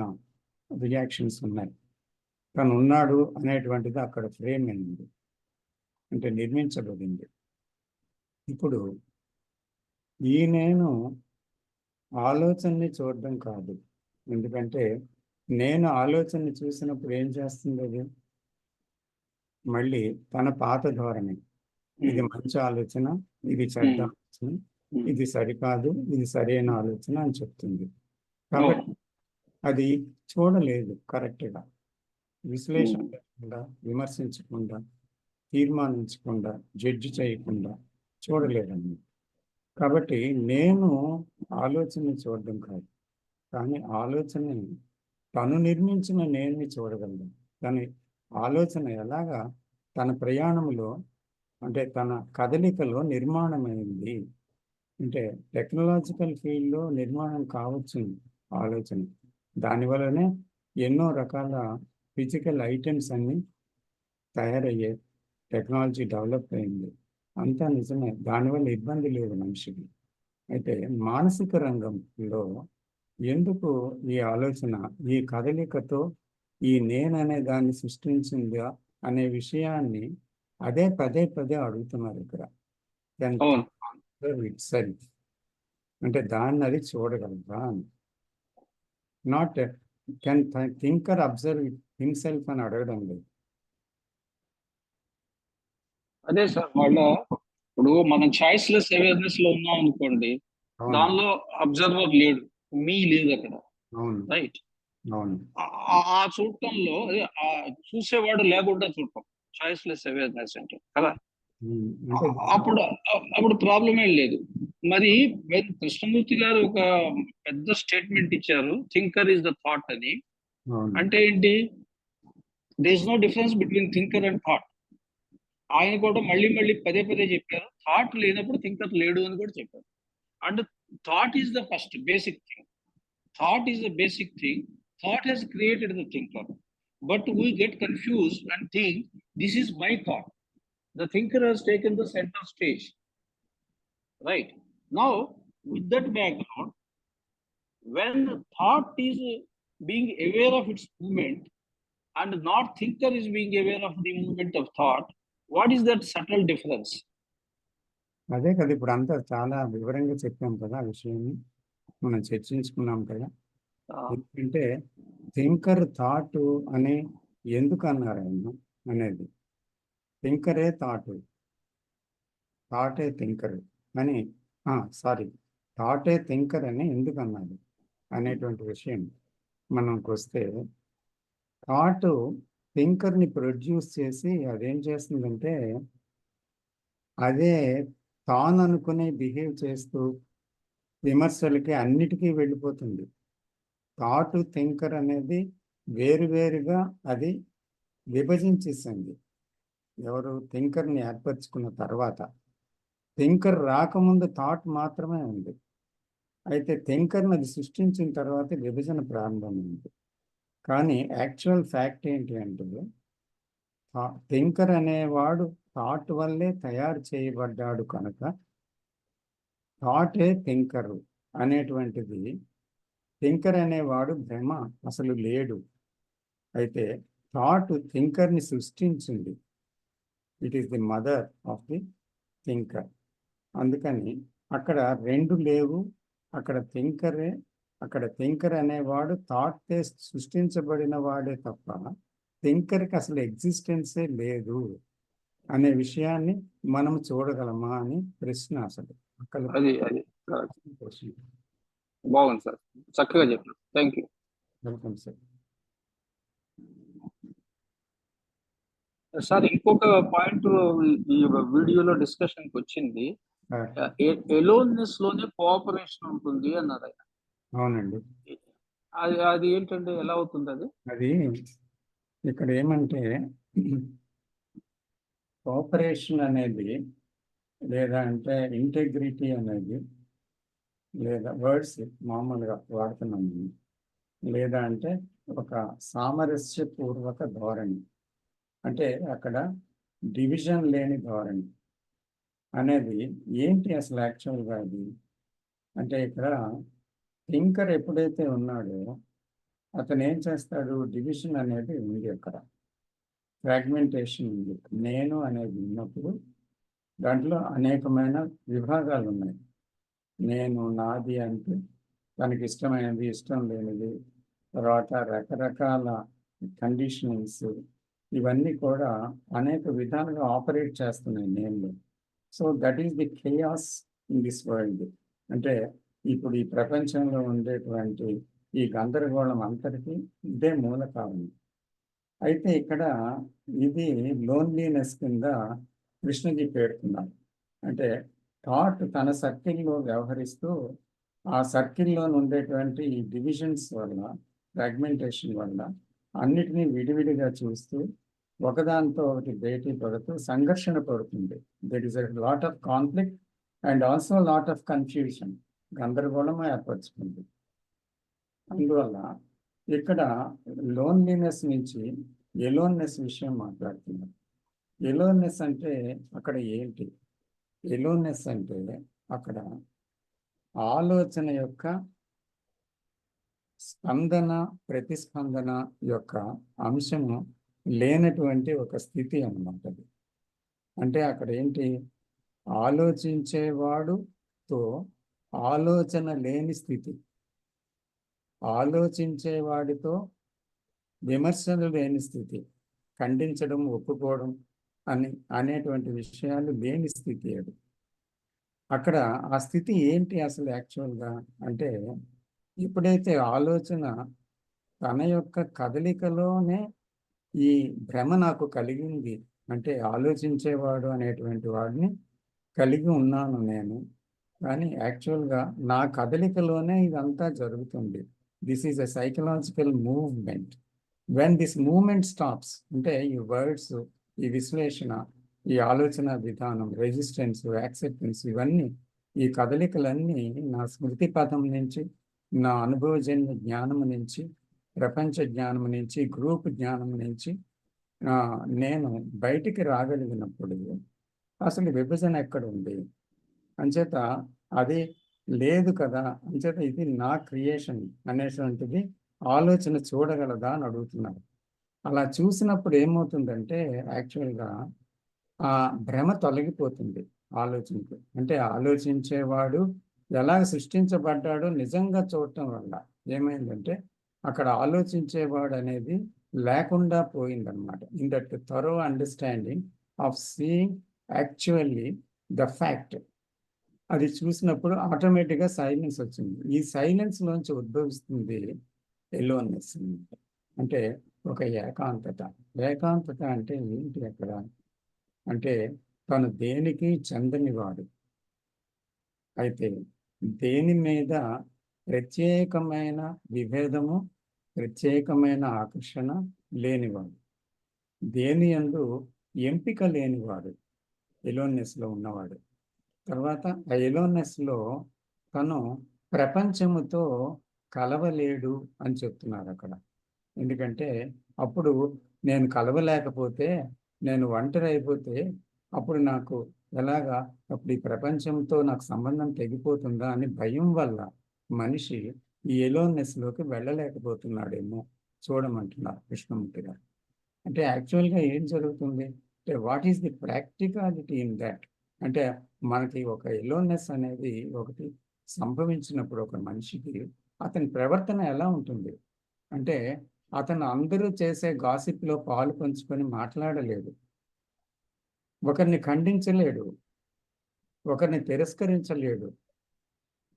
రియాక్షన్స్ ఉన్నాయి. తను ఉన్నాడు అనేటువంటిది అక్కడ ఫ్రేమ్ అయింది, అంటే నిర్మించబడింది. ఇప్పుడు ఈ నేను ఆలోచనని చూడడం కాదు, ఎందుకంటే నేను ఆలోచనని చూసినప్పుడు ఏం చేస్తుంది అది? మళ్ళీ తన పాత ధోరణి, ఇది మంచి ఆలోచన, ఇది చెడ్డ ఆలోచన, ఇది సరికాదు, ఇది సరైన ఆలోచన అని చెప్తుంది. కాబట్టి అది చూడలేదు కరెక్ట్గా, విశ్లేషణ లేకుండా, విమర్శించకుండా, తీర్మానించకుండా, జడ్జి చేయకుండా చూడలేదండి. కాబట్టి నేను ఆలోచనని చూడడం కాదు, కానీ ఆలోచనని తను నిర్మించిన నేన్ని చూడగలను. తన ఆలోచన ఎలాగా తన ప్రయాణంలో, అంటే తన కదలికలో నిర్మాణమైంది. అంటే టెక్నాలజికల్ ఫీల్డ్లో నిర్మాణం కావచ్చు ఆలోచన, దానివల్లనే ఎన్నో రకాల ఫిజికల్ ఐటమ్స్ అన్నీ తయారయ్యాయి, టెక్నాలజీ డెవలప్ అయింది, అంతా నిజమే, దానివల్ల ఇబ్బంది లేదు మనిషికి. అయితే మానసిక రంగంలో ఎందుకు ఈ ఆలోచన ఈ కదలికతో ఈ నేననే దాన్ని సృష్టించిందా అనే విషయాన్ని అదే పదే పదే అడుగుతున్నారు ఇక్కడ. ఇట్సెల్ఫ్ అంటే దాన్ని అది చూడగలరా అని, not can thinker observe himself అని అడగడం లేదు. అదే సార్, వాళ్ళ ఇప్పుడు మనం చాయిస్లెస్ అవేర్నెస్ లో ఉన్నాం అనుకోండి, దానిలో అబ్జర్వర్ లేడు, మీ లేదు అక్కడ, రైట్? ఆ చూడటంలో చూసేవాడు లేకుండా చూడటం చాయిస్లెస్ అవేర్నెస్ అంటే కదా. అప్పుడు ప్రాబ్లం ఏం లేదు. మరి కృష్ణమూర్తి గారు ఒక పెద్ద స్టేట్మెంట్ ఇచ్చారు, థింకర్ ఈజ్ ద థాట్ అని. అంటే ఏంటి? There is no difference between thinker and thought. ఆయన కూడా మళ్ళీ మళ్ళీ పదే పదే చెప్పారు, థాట్ లేనప్పుడు థింకర్ లేడు అని కూడా చెప్పారు. And thought is the first basic thing. Thought is the basic thing. Thought has created the thinker. But we get confused and think this is my thought. The thinker has taken the center stage. Right. Now, with that background, when thought is being aware of its movement and not thinker is being aware of the movement of thought, what is that subtle difference? అదే కదా ఇప్పుడు అంతా చాలా వివరంగా చెప్పాం కదా ఆ విషయాన్ని మనం చర్చించుకున్నాం కదా. ఎందుకంటే థింకర్ థాట్ అని ఎందుకు అన్నారు ఆయన అనేది, థింకరే థాటే థింకర్ అని థాటే థింకర్ అని ఎందుకు అన్నారు అనేటువంటి విషయం మనకు వస్తే, థాట్ థింకర్ని ప్రొడ్యూస్ చేసి అదేం చేస్తుందంటే అదే తాను అనుకుని బిహేవ్ చేస్తూ విమర్శలకి అన్నిటికీ వెళ్ళిపోతుంది. థాట్ థింకర్ అనేది వేరువేరుగా అది విభజించేసింది. ఎవరు థింకర్ని ఏర్పరచుకున్న తర్వాత, థింకర్ రాకముందు థాట్ మాత్రమే ఉంది. అయితే థింకర్ని అది సృష్టించిన తర్వాత విభజన ప్రారంభమైంది. కానీ యాక్చువల్ ఫ్యాక్ట్ ఏంటి అంటే థింకర్ అనేవాడు థాట్ వల్లే తయారు చేయబడ్డాడు కనుక థాటే థింకరు అనేటువంటిది, థింకర్ అనేవాడు భ్రమ అసలు లేడు. అయితే థాట్ థింకర్ని సృష్టించింది. It is the mother of the thinker. అందుకని అక్కడ రెండు లేవు, అక్కడ థింకర్ అనేవాడు థాట్తే సృష్టించబడిన వాడే తప్ప థింకర్కి అసలు ఎగ్జిస్టెన్సే లేదు అనే విషయాన్ని మనం చూడగలమా అని ప్రశ్న. అసలు అది ప్రశ్న. బాగుంది సార్, చక్కగా చెప్పారు. Thank you. Welcome sir. Sir ఇంకొక పాయింట్ ఈ వీడియోలో డిస్కషన్కి వచ్చింది, ఎలోన్నెస్ లోనే కోఆపరేషన్ ఉంటుంది అన్నారు ఆయన. అవునండి. అది ఏంటంటే ఎలా అవుతుంది అది? అది ఇక్కడ ఏమంటే కోఆపరేషన్ అనేది లేదా అంటే ఇంటెగ్రిటీ అనేది లేదా వర్డ్స్ మామూలుగా వాడుతున్నాము, లేదా అంటే ఒక సామరస్యపూర్వక ధోరణి, అంటే అక్కడ డివిజన్ లేని ధోరణి అనేది ఏంటి అసలు యాక్చువల్గా అది అంటే, ఇక్కడ థింకర్ ఎప్పుడైతే ఉన్నాడో అతను ఏం చేస్తాడు, డివిజన్ అనేది ఉంది, అక్కడ ఫ్రాగ్మెంటేషన్ ఉంది. నేను అనేది ఉన్నప్పుడు దాంట్లో అనేకమైన విభాగాలు ఉన్నాయి. నేను నాది అంటే తనకి ఇష్టమైనది, ఇష్టం లేనిది, తర్వాత రకరకాల కండిషనింగ్స్, ఇవన్నీ కూడా అనేక విధాలుగా ఆపరేట్ చేస్తున్నాయి నేనులో. So that is the chaos in this world. అంటే ఇప్పుడు ఈ ప్రపంచంలో ఉండేటువంటి ఈ గందరగోళం అంతటికీ ఇదే మూల కారణం. అయితే ఇక్కడ ఇది లోన్లీనెస్ కింద కృష్ణజీ పేర్కొన్నారు. అంటే థాట్ తన సర్కిల్లో వ్యవహరిస్తూ ఆ సర్కిల్లో ఉండేటువంటి ఈ డివిజన్స్ వల్ల, ఫ్రాగ్మెంటేషన్ వల్ల అన్నిటినీ విడివిడిగా చూస్తూ ఒకదాంతో ఒకటి భేటీ పడుతూ సంఘర్షణ పడుతుంది. That is a lot of conflict and also lot of confusion, గందరగోళం ఏర్పరచుకుంది. అందువల్ల ఇక్కడ లోన్లీనెస్ నుంచి ఎలోన్నెస్ విషయం మాట్లాడుతున్నారు. ఎలోన్నెస్ అంటే అక్కడ ఏంటి? ఎలోన్నెస్ అంటే అక్కడ ఆలోచన యొక్క స్పందన, ప్రతిస్పందన యొక్క అంశము లేనటువంటి ఒక స్థితి అన్నమాట. అంటే అక్కడ ఏంటి, ఆలోచించేవాడుతో ఆలోచన లేని స్థితి, ఆలోచించేవాడితో విమర్శలు లేని స్థితి, ఖండించడం, ఒప్పుకోవడం అనేటువంటి విషయాలు లేని స్థితి. అది అక్కడ ఆ స్థితి ఏంటి అసలు యాక్చువల్గా అంటే, ఎప్పుడైతే ఆలోచన తన యొక్క కదలికలోనే ఈ భ్రమ నాకు కలిగింది, అంటే ఆలోచించేవాడు అనేటువంటి వాడిని కలిగి ఉన్నాను నేను, కానీ యాక్చువల్గా నా కదలికలోనే ఇదంతా జరుగుతుంది. This is a psychological movement. When this movement stops, అంటే ఈ వర్డ్స్, ఈ విశ్లేషణ ఈ ఆలోచన విధానం, రెసిస్టెన్స్, యాక్సెప్టెన్స్, ఇవన్నీ ఈ కదలికలన్నీ నా స్మృతి పథం నుంచి, నా అనుభవజన్య జ్ఞానం నుంచి, ప్రపంచ జ్ఞానం నుంచి, గ్రూప్ జ్ఞానం నుంచి నేను బయటికి రాగలిగినప్పుడు అసలు విభజన ఎక్కడ ఉంది? అంచేత అది లేదు కదా, అంచేత ఇది నా క్రియేషన్ అనేటువంటిది ఆలోచన చూడగలదా అని అడుగుతున్నారు. అలా చూసినప్పుడు ఏమవుతుందంటే యాక్చువల్గా ఆ భ్రమ తొలగిపోతుంది ఆలోచనకు. అంటే ఆలోచించేవాడు ఎలా సృష్టించబడ్డాడో నిజంగా చూడటం వల్ల ఏమైందంటే అక్కడ ఆలోచించేవాడు అనేది లేకుండా పోయిందనమాట. In that thorough understanding of seeing actually the fact, అది చూసినప్పుడు ఆటోమేటిక్గా సైలెన్స్ వచ్చింది. ఈ సైలెన్స్ లోంచి ఉద్భవిస్తుంది ఎలోన్నెస్. అంటే ఒక ఏకాంతత. ఏకాంతత అంటే ఏంటి అక్కడ అంటే తను దేనికి చెందనివాడు, అయితే దేని మీద ప్రత్యేకమైన విభేదము, ప్రత్యేకమైన ఆకర్షణ లేనివాడు, దేని యందు ఎంపిక లేనివాడు ఎలోన్నెస్లో ఉన్నవాడు. తర్వాత ఆ ఎలోన్నెస్లో తను ప్రపంచముతో కలవలేడు అని చెప్తున్నారు అక్కడ. ఎందుకంటే అప్పుడు నేను కలవలేకపోతే, నేను ఒంటరి అయిపోతే అప్పుడు నాకు ఎలాగా, అప్పుడు ఈ ప్రపంచంతో నాకు సంబంధం తెగిపోతుందా అని భయం వల్ల మనిషి ఈ ఎలోన్నెస్లోకి వెళ్ళలేకపోతున్నాడేమో చూడమంటున్నారు కృష్ణమూర్తి గారు. అంటే యాక్చువల్గా ఏం జరుగుతుంది అంటే what is the practicality in that? అంటే మనకి ఒక ఎలోన్నెస్ అనేది ఒకటి సంభవించినప్పుడు ఒక మనిషికి అతని ప్రవర్తన ఎలా ఉంటుంది అంటే అతను అందరూ చేసే గాసిప్లో పాలు పంచుకొని మాట్లాడలేడు, ఒకరిని ఖండించలేడు, ఒకరిని తిరస్కరించలేడు.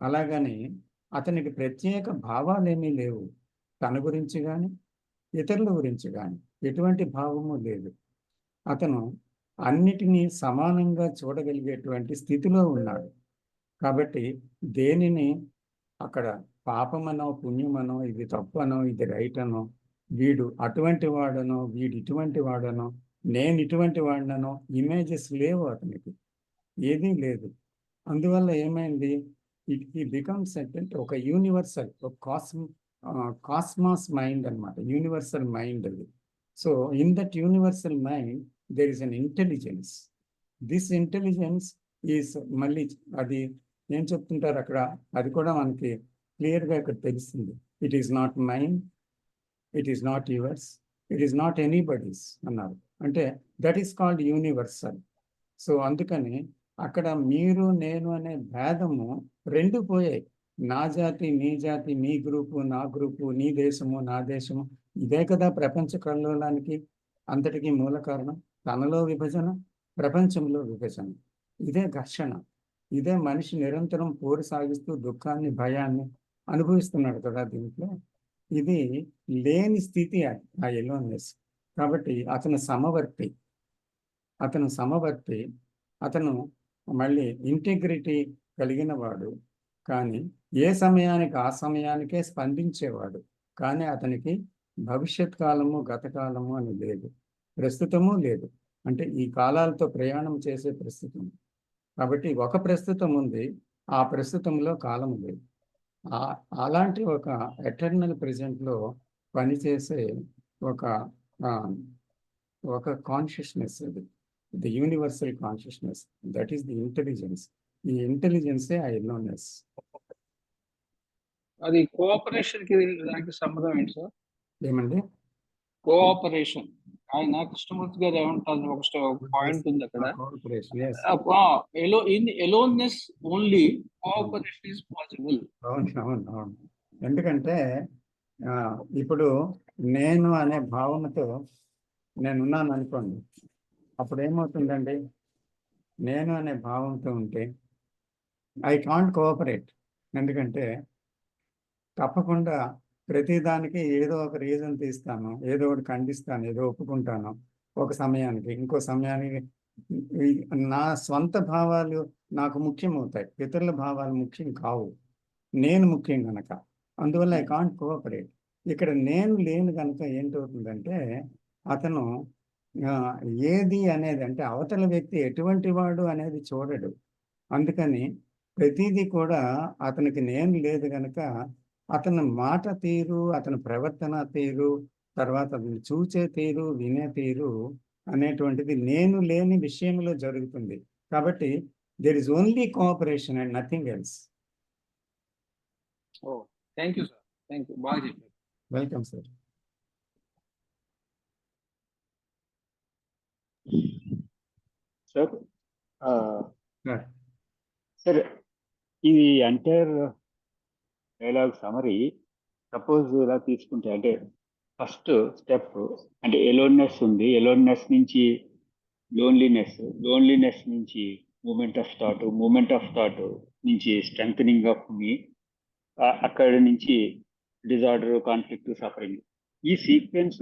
అలాగని అతనికి ప్రత్యేక భావాలేమీ లేవు. తన గురించి కానీ ఇతరుల గురించి కానీ ఎటువంటి భావము లేదు. అతను అన్నిటినీ సమానంగా చూడగలిగేటువంటి స్థితిలో ఉన్నాడు. కాబట్టి దేనిని అక్కడ పాపమనో పుణ్యమనో, ఇది తప్పనో ఇది రైట్ అనో, వీడు అటువంటి వాడనో వీడు ఇటువంటి వాడనో, నేను ఇటువంటి వాడినో ఇమేజెస్ లేవు అతనికి, ఏదీ లేదు. అందువల్ల ఏమైంది, ఈ బికమ్స్ అంటే ఒక యూనివర్సల్, ఒక కాస్మాస్ మైండ్ అనమాట, యూనివర్సల్ మైండ్ అది. So in that universal mind there is an intelligence. This intelligence is మళ్ళీ అది ఏం చెప్తుంటారు అక్కడ, అది కూడా మనకి క్లియర్గా ఇక్కడ తెలుస్తుంది. It is not mind, it is not yours, it is not anybody's అన్నారు. అంటే that is called universal. So అందుకని అక్కడ మీరు నేను అనే భేదము రెండు పోయాయి. నా జాతి నీ జాతి, నీ గ్రూపు నా గ్రూపు, నీ దేశము నా దేశము, ఇదే కదా ప్రపంచ కల్లోలానికి అంతటికీ మూల కారణం. తనలో విభజన, ప్రపంచంలో విభజన, ఇదే ఘర్షణ, ఇదే మనిషి నిరంతరం పోరు సాగిస్తూ దుఃఖాన్ని భయాన్ని అనుభవిస్తున్నాడు కదా దీంట్లో. ఇది లేని స్థితి ఆ ఎలోన్నెస్. కాబట్టి అతను సమవర్తి, అతను మళ్ళీ ఇంటిగ్రిటీ కలిగిన వాడు. కానీ ఏ సమయానికి ఆ సమయానికే స్పందించేవాడు. కానీ అతనికి భవిష్యత్ కాలము గత కాలము అని లేదు, ప్రస్తుతము లేదు. అంటే ఈ కాలాలతో ప్రయాణం చేసే ప్రస్తుతం. కాబట్టి ఒక ప్రస్తుతం ఉంది, ఆ ప్రస్తుతంలో కాలం లేదు. అలాంటి ఒక ఎటర్నల్ ప్రెజెంట్లో పనిచేసే ఒక కాన్షియస్నెస్, అది the universal consciousness, that is the intelligence. ఈ ఇంటెలిజెన్సే ఆ ఎలోన్నెస్. అది కోఆపరేషన్ కి దానికి సంబంధం ఏంటి సార్? ఏమండి కోఆపరేషన్, ఆయన కృష్ణమూర్తి గారు ఏమంటారు, ఒక పాయింట్ ఉంది అక్కడ, aloneness only cooperation is possible. అవును. ఎందుకంటే ఇప్పుడు నేను అనే భావనతో నేనున్నాను అనుకోండి, అప్పుడు ఏమవుతుందండి, నేను అనే భావంతో ఉంటే ఐ కాంట్ కోఆపరేట్. ఎందుకంటే తప్పకుండా ప్రతిదానికి ఏదో ఒక రీజన్ తీస్తాను, ఏదో ఒకటి ఖండిస్తాను, ఏదో ఒప్పుకుంటాను. ఒక సమయానికి ఇంకో సమయానికి నా స్వంత భావాలు నాకు ముఖ్యమవుతాయి, ఇతరుల భావాలు ముఖ్యం కావు, నేను ముఖ్యం కనుక. అందువల్ల ఐ కాంట్ కోఆపరేట్. ఇక్కడ నేను లేను కనుక ఏంటవుతుందంటే అతను ఏది అనేది అంటే అవతల వ్యక్తి ఎటువంటి వాడు అనేది చూడడు. అందుకని ప్రతిదీ కూడా అతనికి నేను లేదు గనక అతని మాట తీరు, అతని ప్రవర్తన తీరు, తర్వాత అతను చూసే తీరు, వినే తీరు అనేటువంటిది నేను లేని విషయంలో జరుగుతుంది. కాబట్టి there is only cooperation and nothing else. Oh thank you sir, thank you, బాగా చెప్పారు. Welcome sir. Sir Sure. Sir ఇది ఎంటైర్ డైలాగ్ సమరీ సపోజ్ ఇలా తీసుకుంటే, అంటే ఫస్ట్ స్టెప్ అంటే ఎలోన్నెస్ ఉంది, ఎలోన్నెస్ నుంచి లోన్లీనెస్ నుంచి మూమెంట్ ఆఫ్ థాట్ నుంచి స్ట్రెంగ్ ఆఫ్ మీ, అక్కడి నుంచి డిజార్డర్, కాన్ఫ్లిక్ట్, సఫరింగ్. ఈ సీక్వెన్స్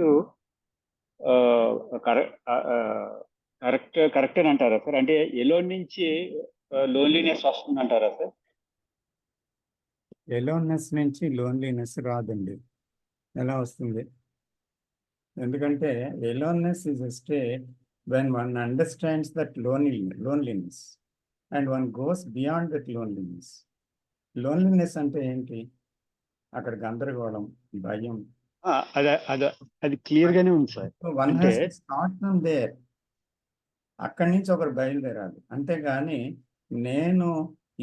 కరెక్ట్ అని అంటారా సార్? అంటే ఎలోన్ నుంచి లోన్లీనెస్ వస్తుంది అంటారా సార్? ఎలోన్నెస్ నుంచి లోన్లీనెస్ రాదండి. ఎలా వస్తుంది? ఎందుకంటే aloneness is a state when one understands that loneliness and one goes beyond that loneliness. Loneliness అంటే ఏంటి? అక్కడ గందరగోళం, భయం. అది క్లియర్ గానే ఉంది sir. So one has to start from there. అక్కడి నుంచి ఒకరు బయలుదేరాలి. అంతేగాని నేను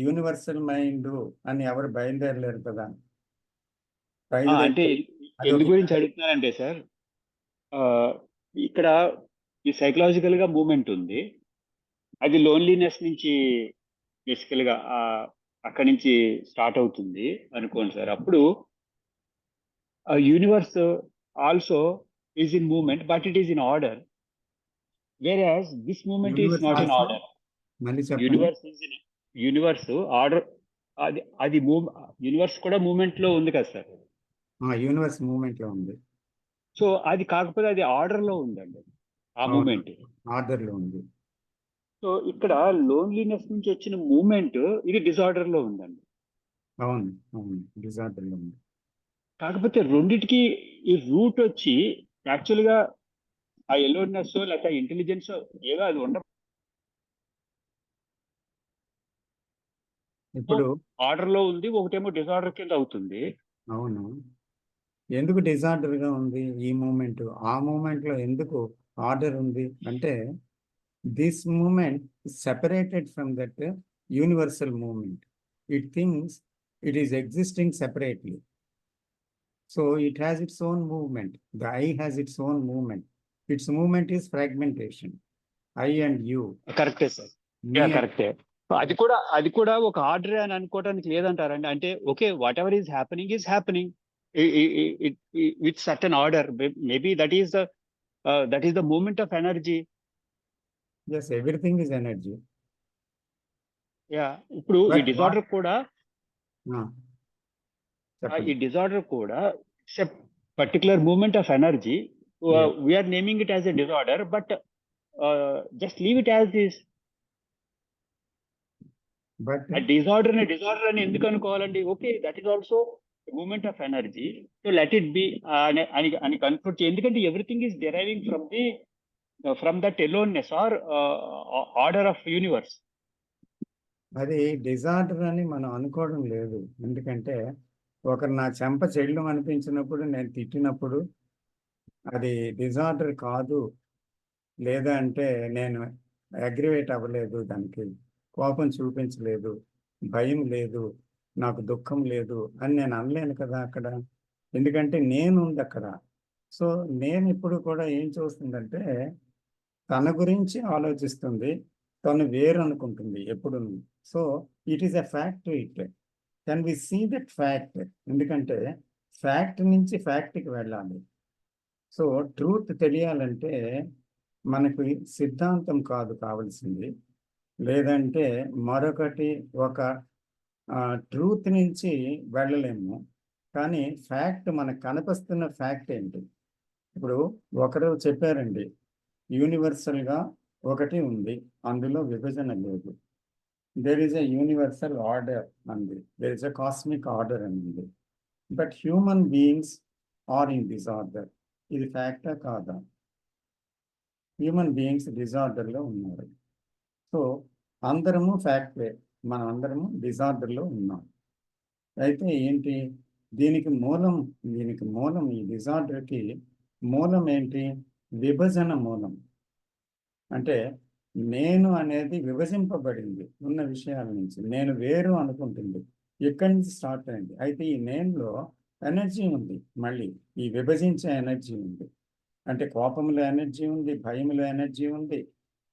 యూనివర్సల్ మైండ్ అని ఎవరు బయలుదేరలేరు కదా. అంటే ఎందు గురించి అడుగుతున్నానంటే సార్, ఇక్కడ ఈ సైకలాజికల్ గా మూమెంట్ ఉంది, అది లోన్లీనెస్ నుంచి బేసికల్ గా అక్కడి నుంచి స్టార్ట్ అవుతుంది అనుకోండి సార్. అప్పుడు universe also is in moment, but it is in order, whereas this movement is not in order. Universe order, అది యూనివర్స్ కూడా మూమెంట్ లో ఉంది కదా సార్. యూనివర్స్ మూమెంట్ లో ఉంది. సో అది కాకపోతే అది ఆర్డర్ లో ఉందండి, ఆ మూమెంట్ ఆర్డర్ లో ఉంది. సో ఇక్కడ లోన్లీనెస్ నుంచి వచ్చిన మూమెంట్ ఇది డిజార్డర్ లో ఉందండి. అవును డిజార్డర్ లో ఉంది. కాకపోతే రెండిటికి ఈ రూట్ వచ్చి యాక్చువల్ గా ఆ ఎలోన్నెస్ లేక ఇంటెలిజెన్స్ ఏదో అది ఇప్పుడు ఆర్డర్ లో ఉంది, ఒకటేమో డిజార్డర్ కింద అవుతుంది. అవును. ఎందుకు డిజార్డర్ గా ఉంది ఈ మూమెంట్? ఆ మూమెంట్ లో ఎందుకు ఆర్డర్ ఉంది అంటే this moment separated from that universal moment. It thinks it is existing separately. So it has its own movement. The I has its own movement. Its movement is fragmentation. I and you. కరెక్టే సార్, కరెక్టే. అది కూడా ఒక ఆర్డర్ అని అనుకోవడానికి లేదంటారండి. అంటే okay, whatever is happening with certain order. Maybe that is the moment of energy. Yes, everything is energy. ఇప్పుడు ఈ డిజార్డర్ కూడా it's a particular moment of energy. We are naming it as a disorder, but just leave it as is. But a disorder అని ఎందుకు అనుకోవాలండి? Okay, that is also movement of energy, so let it be అని కన్క్లూడ్ చేయండి. ఎందుకంటే everything is deriving from that aloneness or order of universe. అది డిజార్డర్ అని మనం అనుకోవడం లేదు. ఎందుకంటే ఒకరు నా చెంప చెల్లు అనిపించినప్పుడు, నేను తిట్టినప్పుడు అది డిజార్డర్ కాదు. లేదా అంటే నేను అగ్రివేట్ అవ్వలేదు, దానికి కోపం చూపించలేదు, భయం లేదు, నాకు దుఃఖం లేదు అని నేను అనలేను కదా అక్కడ. ఎందుకంటే నేను ఉంది అక్కడ. సో నేను ఇప్పుడు కూడా ఏం చూస్తుందంటే తన గురించి ఆలోచిస్తుంది, తను వేరు అనుకుంటుంది ఎప్పుడు. So it is a fact. It can we see that fact? ఎందుకంటే ఫ్యాక్ట్ నుంచి ఫ్యాక్ట్కి వెళ్ళాలి. సో ట్రూత్ తెలియాలంటే మనకు సిద్ధాంతం కాదు కావాల్సింది, లేదంటే మరొకటి ఒక ట్రూత్ నుంచి వెళ్ళలేము. కానీ ఫ్యాక్ట్ మనకు కనిపిస్తున్న ఫ్యాక్ట్ ఏంటి? ఇప్పుడు ఒకరు చెప్పారండి, యూనివర్సల్గా ఒకటి ఉంది, అందులో విభజన లేదు. There is a universal order అంది, there is a cosmic order అంది. But human beings are in this order. ఇది ఫ్యాక్టా కాదా? హ్యూమన్ బీయింగ్స్ డిజార్డర్లో ఉన్నారు. సో అందరము ఫ్యాక్టరీ, మనం అందరము డిజార్డర్లో ఉన్నాం. అయితే ఏంటి దీనికి మూలం ఈ డిజార్డర్కి మూలం ఏంటి? విభజన మూలం. అంటే నేను అనేది విభజింపబడింది ఉన్న విషయాల నుంచి. నేను వేరు అనుకుంటుంది, ఇక్కడి నుంచి స్టార్ట్ అయింది. అయితే ఈ నేనులో ఎనర్జీ ఉంది, మళ్ళీ ఈ విభజించే ఎనర్జీ ఉంది. అంటే కోపంలో ఎనర్జీ ఉంది, భయంలో ఎనర్జీ ఉంది,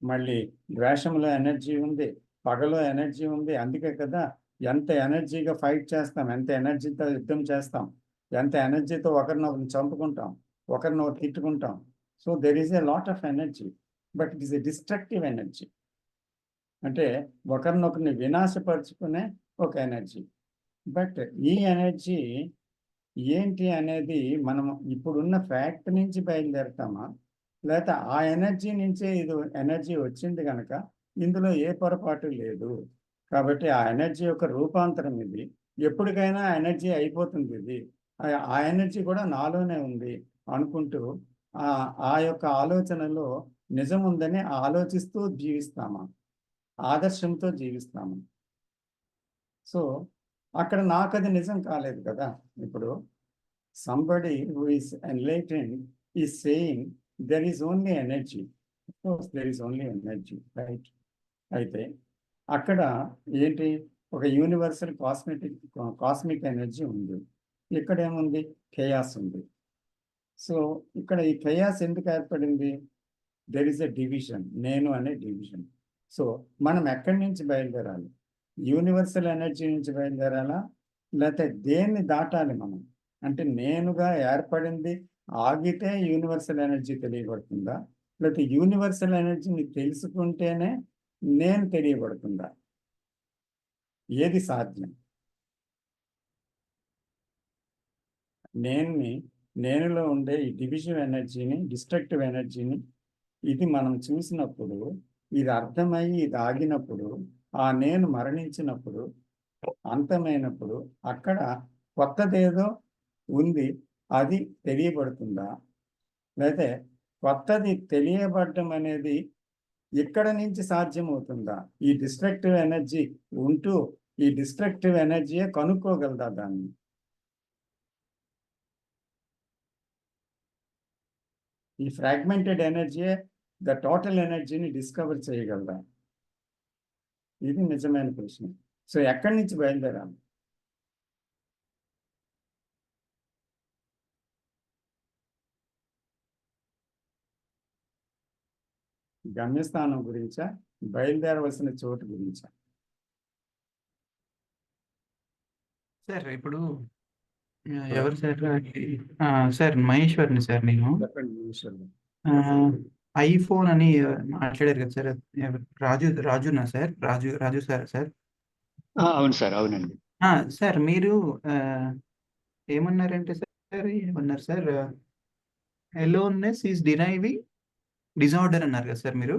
మళ్ళీ ద్వేషంలో ఎనర్జీ ఉంది, పగలో ఎనర్జీ ఉంది. అందుకే కదా ఎంత ఎనర్జీగా ఫైట్ చేస్తాం, ఎంత ఎనర్జీతో యుద్ధం చేస్తాం, ఎంత ఎనర్జీతో ఒకరినొకరిని చంపుకుంటాం, ఒకరినొకరు తిట్టుకుంటాం. So there is a lot of energy, but it is a destructive energy. అంటే ఒకరినొకరిని వినాశపరుచుకునే ఒక ఎనర్జీ. బట్ ఈ ఎనర్జీ ఏంటి అనేది మనం ఇప్పుడున్న ఫ్యాక్ట్ నుంచి బయలుదేరుతామా, లేకపోతే ఆ ఎనర్జీ నుంచే ఇది ఎనర్జీ వచ్చింది కనుక ఇందులో ఏ పొరపాటు లేదు. కాబట్టి ఆ ఎనర్జీ యొక్క రూపాంతరం ఇది. ఎప్పటికైనా ఎనర్జీ అయిపోతుంది ఇది, ఆ ఎనర్జీ కూడా నాలోనే ఉంది అనుకుంటూ ఆ యొక్క ఆలోచనలో నిజం ఉందని ఆలోచిస్తూ జీవిస్తామా, ఆదర్శంతో జీవిస్తామా? సో అక్కడ నాకు అది నిజం కాలేదు కదా. ఇప్పుడు somebody who is enlightened is saying there is only energy. There is only energy, right? అయితే అక్కడ ఏంటి, ఒక యూనివర్సల్ కాస్మిక్ ఎనర్జీ ఉంది. ఇక్కడ ఏముంది? ఖయాస్ ఉంది. సో ఇక్కడ ఈ ఖయాస్ ఎందుకు ఏర్పడింది? దెర్ ఈస్ ఎ డివిజన్, నేను అనే డివిజన్. సో మనం ఎక్కడి నుంచి బయలుదేరాలి? యూనివర్సల్ ఎనర్జీ నుంచి బయలుదేరాలా, లేకపోతే దేన్ని దాటాలి మనం? అంటే నేనుగా ఏర్పడింది ఆగితే యూనివర్సల్ ఎనర్జీ తెలియబడుతుందా, లేకపోతే యూనివర్సల్ ఎనర్జీని తెలుసుకుంటేనే నేను తెలియబడుతుందా? ఏది సాధ్యం? నేనులో ఉండే ఈ డివిజన్ ఎనర్జీని, డిస్ట్రక్టివ్ ఎనర్జీని, ఇది మనం చూసినప్పుడు, ఇది అర్థమయ్యి ఇది ఆగినప్పుడు, ఆ నేను మరణించినప్పుడు, అంతమైనప్పుడు అక్కడ కొత్తదేదో ఉంది, అది తెలియబడుతుందా? లేకపోతే కొత్తది తెలియబడటం అనేది ఇక్కడ నుంచి సాధ్యమవుతుందా? ఈ డిస్ట్రక్టివ్ ఎనర్జీ ఉంటూ ఈ డిస్ట్రక్టివ్ ఎనర్జీయే కనుక్కోగలదా దాన్ని? ఈ ఫ్రాగ్మెంటెడ్ ఎనర్జీయే ద టోటల్ ఎనర్జీని డిస్కవర్ చేయగలదా? ఇది నిజమైన ప్రశ్న. సో ఎక్కడి నుంచి బయలుదేరాలి? గమ్యస్థానం గురించా, బయలుదేరవలసిన చోటు గురించా? సార్ ఇప్పుడు ఎవరు సార్? Sir మహేశ్వర్ని sir. నేను చెప్పండి నిమిషాలు. ఐఫోన్ అని మాట్లాడారు కదా సార్, రాజునా సార్? రాజు సార్. అవును సార్, అవునండి. సార్ మీరు ఏమన్నారంటే ఏమన్నారు sir? Aloneness is deriving disorder అన్నారు కదా సార్ మీరు?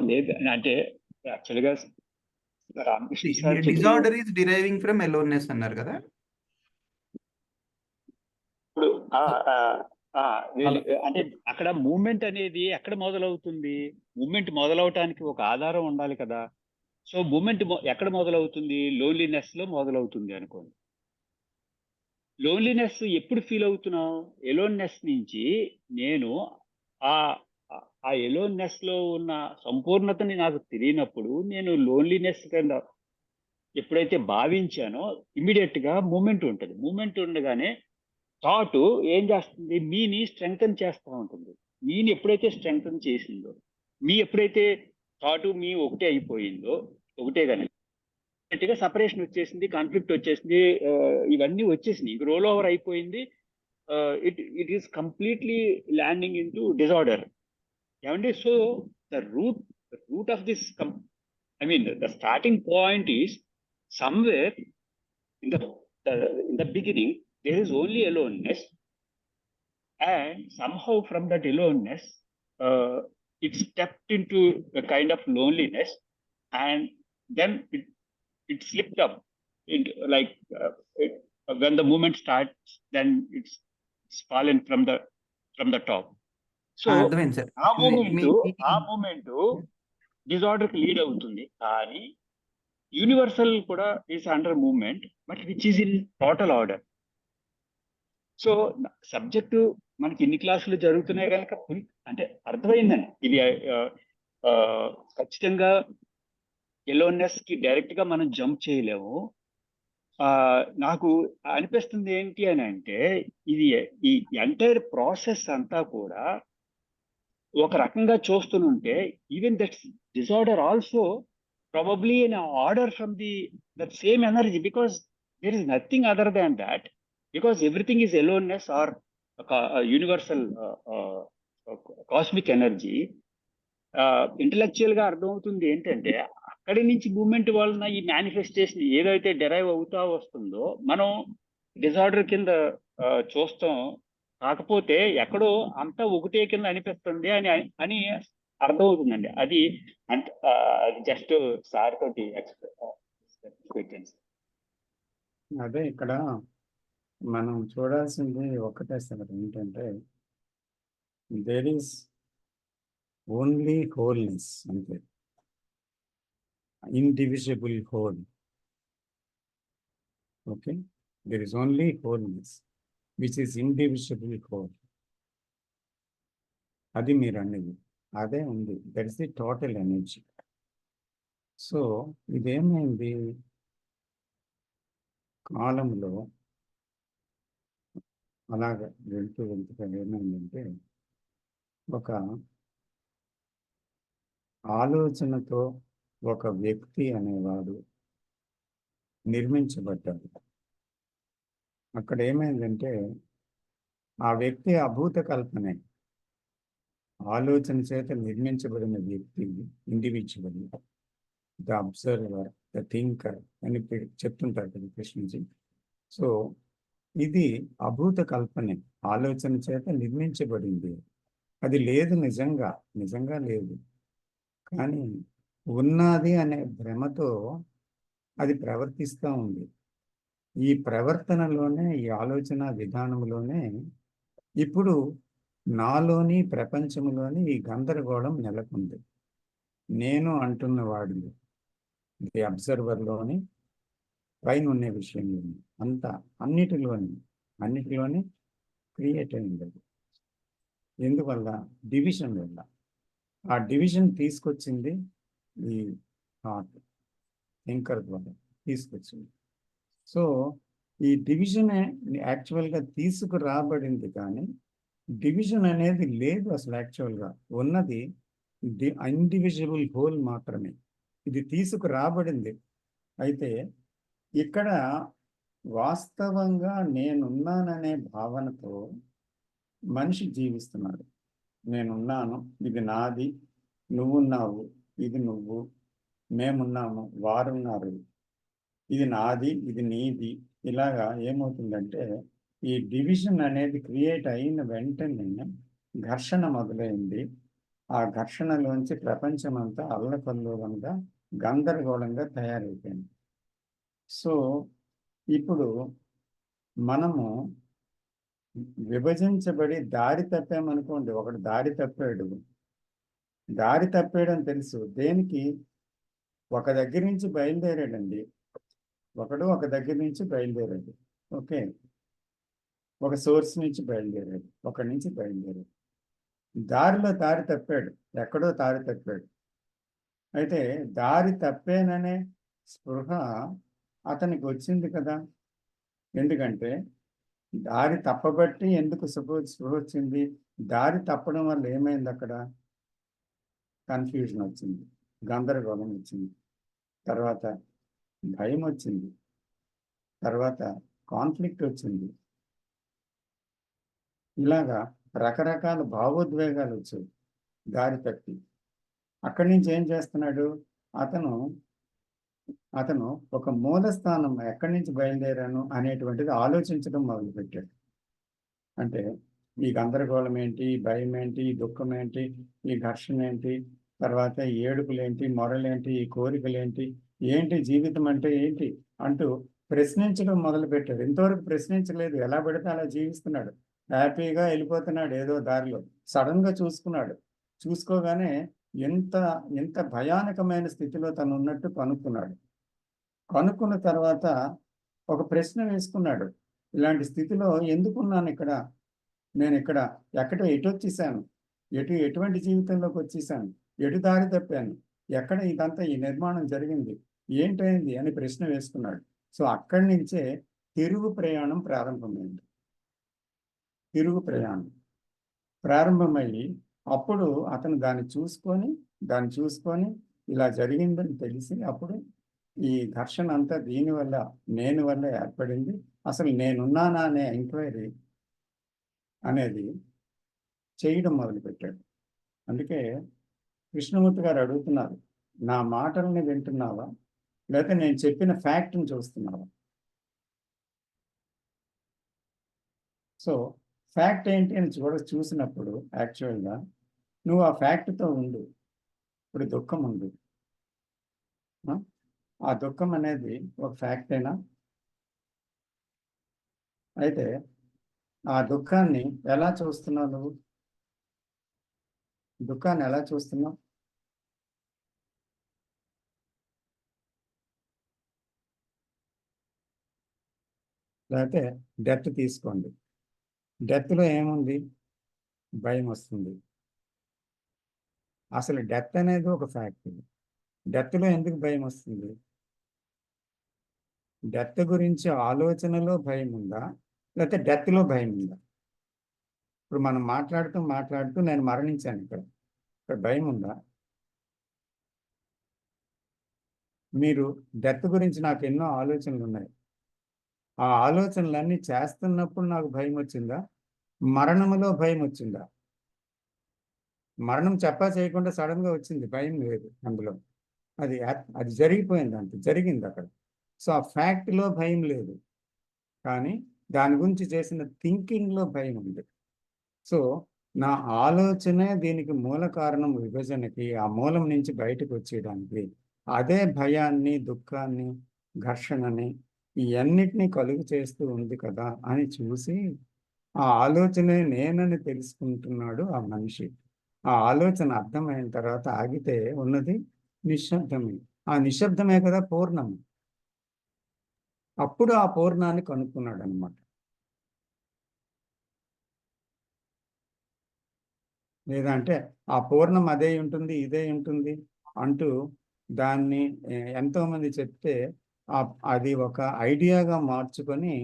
లేదు అంటే యాక్చువల్గా Ramakrishna sir disorder is deriving from aloneness అన్నారు కదా. ఇప్పుడు అంటే అక్కడ మూమెంట్ అనేది ఎక్కడ మొదలవుతుంది? మూమెంట్ మొదలవటానికి ఒక ఆధారం ఉండాలి కదా. సో మూమెంట్ ఎక్కడ మొదలవుతుంది? లోన్లీనెస్ లో మొదలవుతుంది అనుకోండి. లోన్లీనెస్ ఎప్పుడు ఫీల్ అవుతున్నావు? ఎలోన్నెస్ నుంచి నేను ఆ ఎలోన్నెస్ లో ఉన్న సంపూర్ణతని నాకు తెలియనప్పుడు నేను లోన్లీనెస్ కింద ఎప్పుడైతే భావించానో ఇమ్మీడియట్ గా మూమెంట్ ఉంటుంది. మూమెంట్ ఉండగానే థాట్ ఏం చేస్తుంది? మీని స్ట్రెంగ్తన్ చేస్తూ ఉంటుంది. మీని ఎప్పుడైతే స్ట్రెంగ్తన్ చేసిందో, ఎప్పుడైతే థాట్ మీ ఒకటే అయిపోయిందో, ఒకటే కానీ సపరేషన్ వచ్చేసింది, కాన్ఫ్లిక్ట్ వచ్చేసింది, ఇవన్నీ వచ్చేసింది, ఇంక రోల్ ఓవర్ అయిపోయింది. It is completely landing into disorder. ఏమండి? So the root of this the starting point is somewhere in the beginning there is only aloneness, and somehow from that aloneness it stepped into a kind of loneliness, and then it slipped up into like when the movement starts, then it's fallen from the from the top. So అర్థమైంది సార్. ఆ మూమెంట్ డిజార్డర్ కి లీడ్ అవుతుంది, కానీ యూనివర్సల్ కూడా is under movement, but which is in total order. So subject మనకి ఇన్ని క్లాసులు జరుగుతున్నాయి కనుక అంటే అర్థమైందండి. ఇది ఖచ్చితంగా ఎలోన్నెస్ కి డైరెక్ట్ గా మనం జంప్ చేయలేము. నాకు అనిపిస్తుంది ఏంటి అని అంటే, ఇది ఈ ఎంటైర్ ప్రాసెస్ అంతా కూడా ఒక రకంగా చూస్తుంటే even that disorder also probably in order from that same energy, because there is nothing other than that, because everything is aloneness or universal cosmic energy. Intellectual గా అర్థమవుతుంది ఏంటంటే, అక్కడి నుంచి మూమెంట్ వలన ఈ మేనిఫెస్టేషన్ ఏదైతే డెరైవ్ అవుతా వస్తుందో మనం డిజార్డర్ కింద చూస్తాం, కాకపోతే ఎక్కడో అంతా ఒకటే కింద అనిపిస్తుంది అని అర్థమవుతుందండి. అది అంటే జస్ట్ సార్ తోటి ఎక్స్పెక్టెన్స్. అదే ఇక్కడ మనం చూడాల్సింది ఒకటే సార్, ఏంటంటే దేర్ ఈస్ ఓన్లీ హోల్నెస్, అంతే, indivisible whole. Okay, there is only wholeness which is indivisible whole. అది మీరు అనేది అదే ఉంది, that is the total energy. So ఇదేమైంది, కాలంలో అలాగ వెళ్తూ ఏమైందంటే, ఒక ఆలోచనతో ఒక వ్యక్తి అనేవాడు నిర్మించబడ్డాడు. అక్కడ ఏమైందంటే, ఆ వ్యక్తి అభూత కల్పనే, ఆలోచన చేత నిర్మించబడిన వ్యక్తి individual, the observer, the thinker అని చెప్తుంటారు కదా కృష్ణజీ. సో ఇది అభూత కల్పనే, ఆలోచన చేత నిర్మించబడింది. అది లేదు, నిజంగా లేదు, కానీ ఉన్నది అనే భ్రమతో అది ప్రవర్తిస్తూ ఉంది. ఈ ప్రవర్తనలోనే, ఈ ఆలోచన విధానంలోనే ఇప్పుడు నాలోని, ప్రపంచంలోని ఈ గందరగోళం నెలకొంది. నేను అంటున్న వాడిని, ది అబ్జర్వర్లోని, పైన ఉన్న విషయంలోని, అంతా అన్నిటిలోని క్రియేట్ అయింది. ఎందువల్ల? డివిజన్ వల్ల. ఆ డివిజన్ తీసుకొచ్చింది ఈ థాట్, థింకర్ ద్వారా తీసుకొచ్చింది. సో ఈ డివిజన్ యాక్చువల్గా తీసుకురాబడింది, కానీ డివిజన్ అనేది లేదు అసలు. యాక్చువల్గా ఉన్నది ఇండివిజువల్ హోల్ మాత్రమే. ఇది తీసుకురాబడింది. అయితే ఇక్కడ వాస్తవంగా నేనున్నాననే భావనతో మనిషి జీవిస్తున్నాడు. నేనున్నాను, ఇది నాది, నువ్వున్నావు, ఇది నువ్వు, మేమున్నాము, వారున్నారు, ఇది నాది, ఇది నీది. ఇలాగా ఏమవుతుందంటే, ఈ డివిజన్ అనేది క్రియేట్ అయిన వెంటనే ఘర్షణ మొదలైంది. ఆ ఘర్షణలోంచి ప్రపంచం అంతా అల్లకల్లోలంగా, గందరగోళంగా తయారైపోయింది. సో ఇప్పుడు మనము విభజించబడి దారి తప్పామనుకోండి. ఒకడు దారి తప్పాడని తెలుసు. దేనికి? ఒక దగ్గర నుంచి బయలుదేరాడండి. ఒక దగ్గర నుంచి బయలుదేరాడు. ఓకే, ఒక సోర్స్ నుంచి బయలుదేరాడు, ఒకడి నుంచి బయలుదేరాడు. దారిలో దారి తప్పాడు, ఎక్కడో దారి తప్పాడు. అయితే దారి తప్పేననే స్పృహ అతనికి వచ్చింది కదా. ఎందుకంటే దారి తప్పబట్టి ఎందుకు స్పృహ వచ్చింది? దారి తప్పడం వల్ల ఏమైంది? అక్కడ కన్ఫ్యూజన్ వచ్చింది, గందరగోళం వచ్చింది, తర్వాత భయం వచ్చింది, తర్వాత కాన్ఫ్లిక్ట్ వచ్చింది. ఇలాగా రకరకాల భావోద్వేగాలు వచ్చాయి దారి తప్పి. అక్కడి నుంచి ఏం చేస్తున్నాడు అతను ఒక మూలస్థానం, ఎక్కడి నుంచి బయలుదేరాను అనేటువంటిది ఆలోచించడం మొదలుపెట్టాడు. అంటే ఈ గందరగోళం ఏంటి, భయం ఏంటి, దుఃఖం ఏంటి, ఈ ఘర్షణ ఏంటి, తర్వాత ఈ ఏడుపులేంటి, మొరలేంటి, ఈ కోరికలేంటి, ఏంటి జీవితం అంటే ఏంటి అంటూ ప్రశ్నించడం మొదలుపెట్టాడు. ఇంతవరకు ప్రశ్నించలేదు, ఎలా పడితే అలా జీవిస్తున్నాడు. హ్యాపీగా వెళ్ళిపోతున్నాడు ఏదో దారిలో. సడన్గా చూసుకున్నాడు. చూసుకోగానే ఎంత ఎంత భయానకమైన స్థితిలో తను ఉన్నట్టు కనుక్కున్నాడు. కనుక్కున్న తర్వాత ఒక ప్రశ్న వేసుకున్నాడు. ఇలాంటి స్థితిలో ఎందుకున్నాను ఇక్కడ? నేను ఇక్కడ ఎటొచ్చేసాను? ఎటువంటి జీవితంలోకి వచ్చేసాను? ఎటు దారి తప్పాను? ఎక్కడ ఇదంతా ఈ నిర్మాణం జరిగింది? ఏంటైంది అని ప్రశ్న వేసుకున్నాడు. సో అక్కడి నుంచే తిరుగు ప్రయాణం ప్రారంభమైంది. తిరుగు ప్రయాణం ప్రారంభమయ్యి అప్పుడు అతను దాన్ని చూసుకొని ఇలా జరిగిందని తెలిసి అప్పుడు ఈ ఘర్షణ అంతా దీనివల్ల నేను వల్ల ఏర్పడింది. అసలు నేనున్నానా అనే ఎంక్వైరీ అనేది చేయడం మొదలుపెట్టాడు. అందుకే కృష్ణమూర్తి గారు అడుగుతున్నారు, నా మాటల్ని వింటున్నావా లేకపోతే నేను చెప్పిన ఫ్యాక్ట్ని చూస్తున్నావా? సో ఫ్యాక్ట్ ఏంటి అని చూసినప్పుడు యాక్చువల్గా నువ్వు ఆ ఫ్యాక్ట్తో ఉండు. ఇప్పుడు దుఃఖం ఉంది, ఆ దుఃఖం అనేది ఒక ఫ్యాక్టేనా? అయితే ఆ దుఃఖాన్ని ఎలా చూస్తున్నావు నువ్వు? దుఃఖాన్ని ఎలా చూస్తున్నావు? లేకపోతే డెత్ తీసుకోండి. డెత్లో ఏముంది? భయం వస్తుంది. అసలు డెత్ అనేది ఒక ఫ్యాక్ట్. డెత్లో ఎందుకు భయం వస్తుంది? డెత్ గురించి ఆలోచనలో భయం ఉందా లేకపోతే డెత్లో భయం ఉందా? ఇప్పుడు మనం మాట్లాడుతూ నేను మరణించాను, ఇక్కడ భయం ఉందా? మీరు డెత్ గురించి నాకు ఎన్నో ఆలోచనలు ఉన్నాయి. ఆ ఆలోచనలన్నీ చేస్తున్నప్పుడు నాకు భయం వచ్చిందా? మరణములో భయం వచ్చిందా? మరణం చెప్పా చేయకుండా సడన్గా వచ్చింది, భయం లేదు అందులో. అది జరిగిపోయింది, అంత జరిగింది అక్కడ. సో ఆ ఫ్యాక్ట్లో భయం లేదు, కానీ దాని గురించి చేసిన థింకింగ్లో భయం ఉంది. సో నా ఆలోచనే దీనికి మూల కారణం, విభజనకి, ఆ మూలం నుంచి బయటకు వచ్చేయడానికి. అదే భయాన్ని, దుఃఖాన్ని, ఘర్షణని ఇవన్నిటినీ కలుగు చేస్తూ ఉంది కదా అని చూసి ఆ ఆలోచనే నేనని తెలుసుకుంటున్నాడు ఆ మనిషి. ఆ ఆలోచన అర్థమైన తర్వాత ఆగితే ఉన్నది నిశ్శబ్దమే. ఆ నిశ్శబ్దమే కదా పూర్ణం. అప్పుడు ఆ పూర్ణాన్ని కనుక్కున్నాడు అనమాట. లేదంటే ఆ పూర్ణం అదే ఉంటుంది, ఇదే ఉంటుంది అంటూ దాన్ని ఎంతోమంది చెప్తే అది ఒక ఐడియాగా మార్చుకొని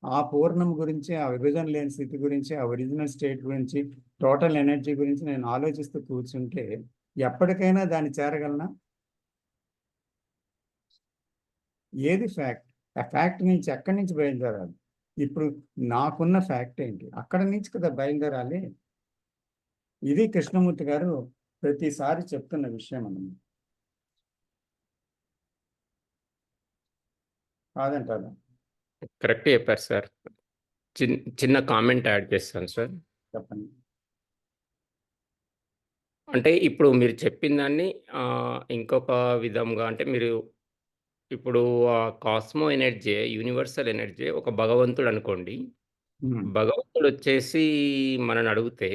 ఆ పూర్ణం గురించి, ఆ విభజన లేని స్థితి గురించి, ఆ ఒరిజినల్ స్టేట్ గురించి, టోటల్ ఎనర్జీ గురించి నేను ఆలోచిస్తూ కూర్చుంటే ఎప్పటికైనా దాన్ని చేరగలనా? ఏది ఫ్యాక్ట్? ఆ ఫ్యాక్ట్ నుంచి ఎక్కడి నుంచి బయలుదేరాలి? ఇప్పుడు నాకున్న ఫ్యాక్ట్ ఏంటి? అక్కడి నుంచి కదా బయలుదేరాలి. ఇది కృష్ణమూర్తి గారు ప్రతిసారి చెప్తున్న విషయం అన్నమాట. కాదంటారా? కరెక్ట్ చెప్పారు సార్. చిన్న కామెంట్ యాడ్ చేస్తాను సార్. చెప్పండి. అంటే ఇప్పుడు మీరు చెప్పిన దాన్ని ఇంకొక విధంగా, అంటే మీరు ఇప్పుడు కాస్మో ఎనర్జీ, యూనివర్సల్ ఎనర్జీ ఒక భగవంతుడు అనుకోండి. భగవంతుడు వచ్చేసి మనని అడిగితే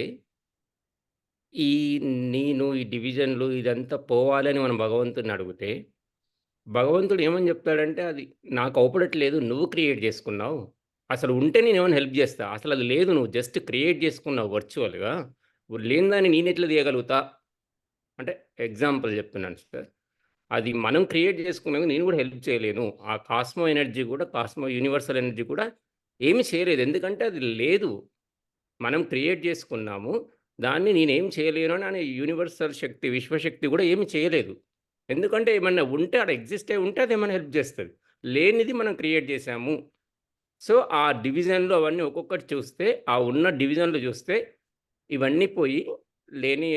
ఈ ఈ డివిజన్లు ఇదంతా పోవాలని మనం భగవంతుడిని అడిగితే భగవంతుడు ఏమని చెప్తాడంటే, అది నాకు అవపడట్లేదు, నువ్వు క్రియేట్ చేసుకున్నావు. అసలు ఉంటే నేనేమైనా హెల్ప్ చేస్తా. అసలు అది లేదు, నువ్వు జస్ట్ క్రియేట్ చేసుకున్నావు వర్చువల్‌గా. లేని దాన్ని నేనెట్లా తీయగలుగుతా? అంటే ఎగ్జాంపుల్ చెప్తున్నాను సార్. అది మనం క్రియేట్ చేసుకున్నాక నేను కూడా హెల్ప్ చేయలేను. ఆ కాస్మో ఎనర్జీ కూడా, కాస్మో యూనివర్సల్ ఎనర్జీ కూడా ఏమి చేయలేదు. ఎందుకంటే అది లేదు. మనం క్రియేట్ చేసుకున్నాము. దాన్ని నేనేం చేయలేను అని యూనివర్సల్ శక్తి, విశ్వశక్తి కూడా ఏమి చేయలేదు. ఎందుకంటే ఏమన్నా ఉంటే ఆడ ఎగ్జిస్ట్ అయ్యి ఉంటే అదేమన్నా హెల్ప్ చేస్తది. లేనిది మనం క్రియేట్ చేశాము. సో, ఆ డివిజన్‌లో అవన్నీ ఒక్కొక్కటి చూస్తే, ఆ ఉన్న డివిజన్‌లు చూస్తే ఇవన్నీ పోయి లేని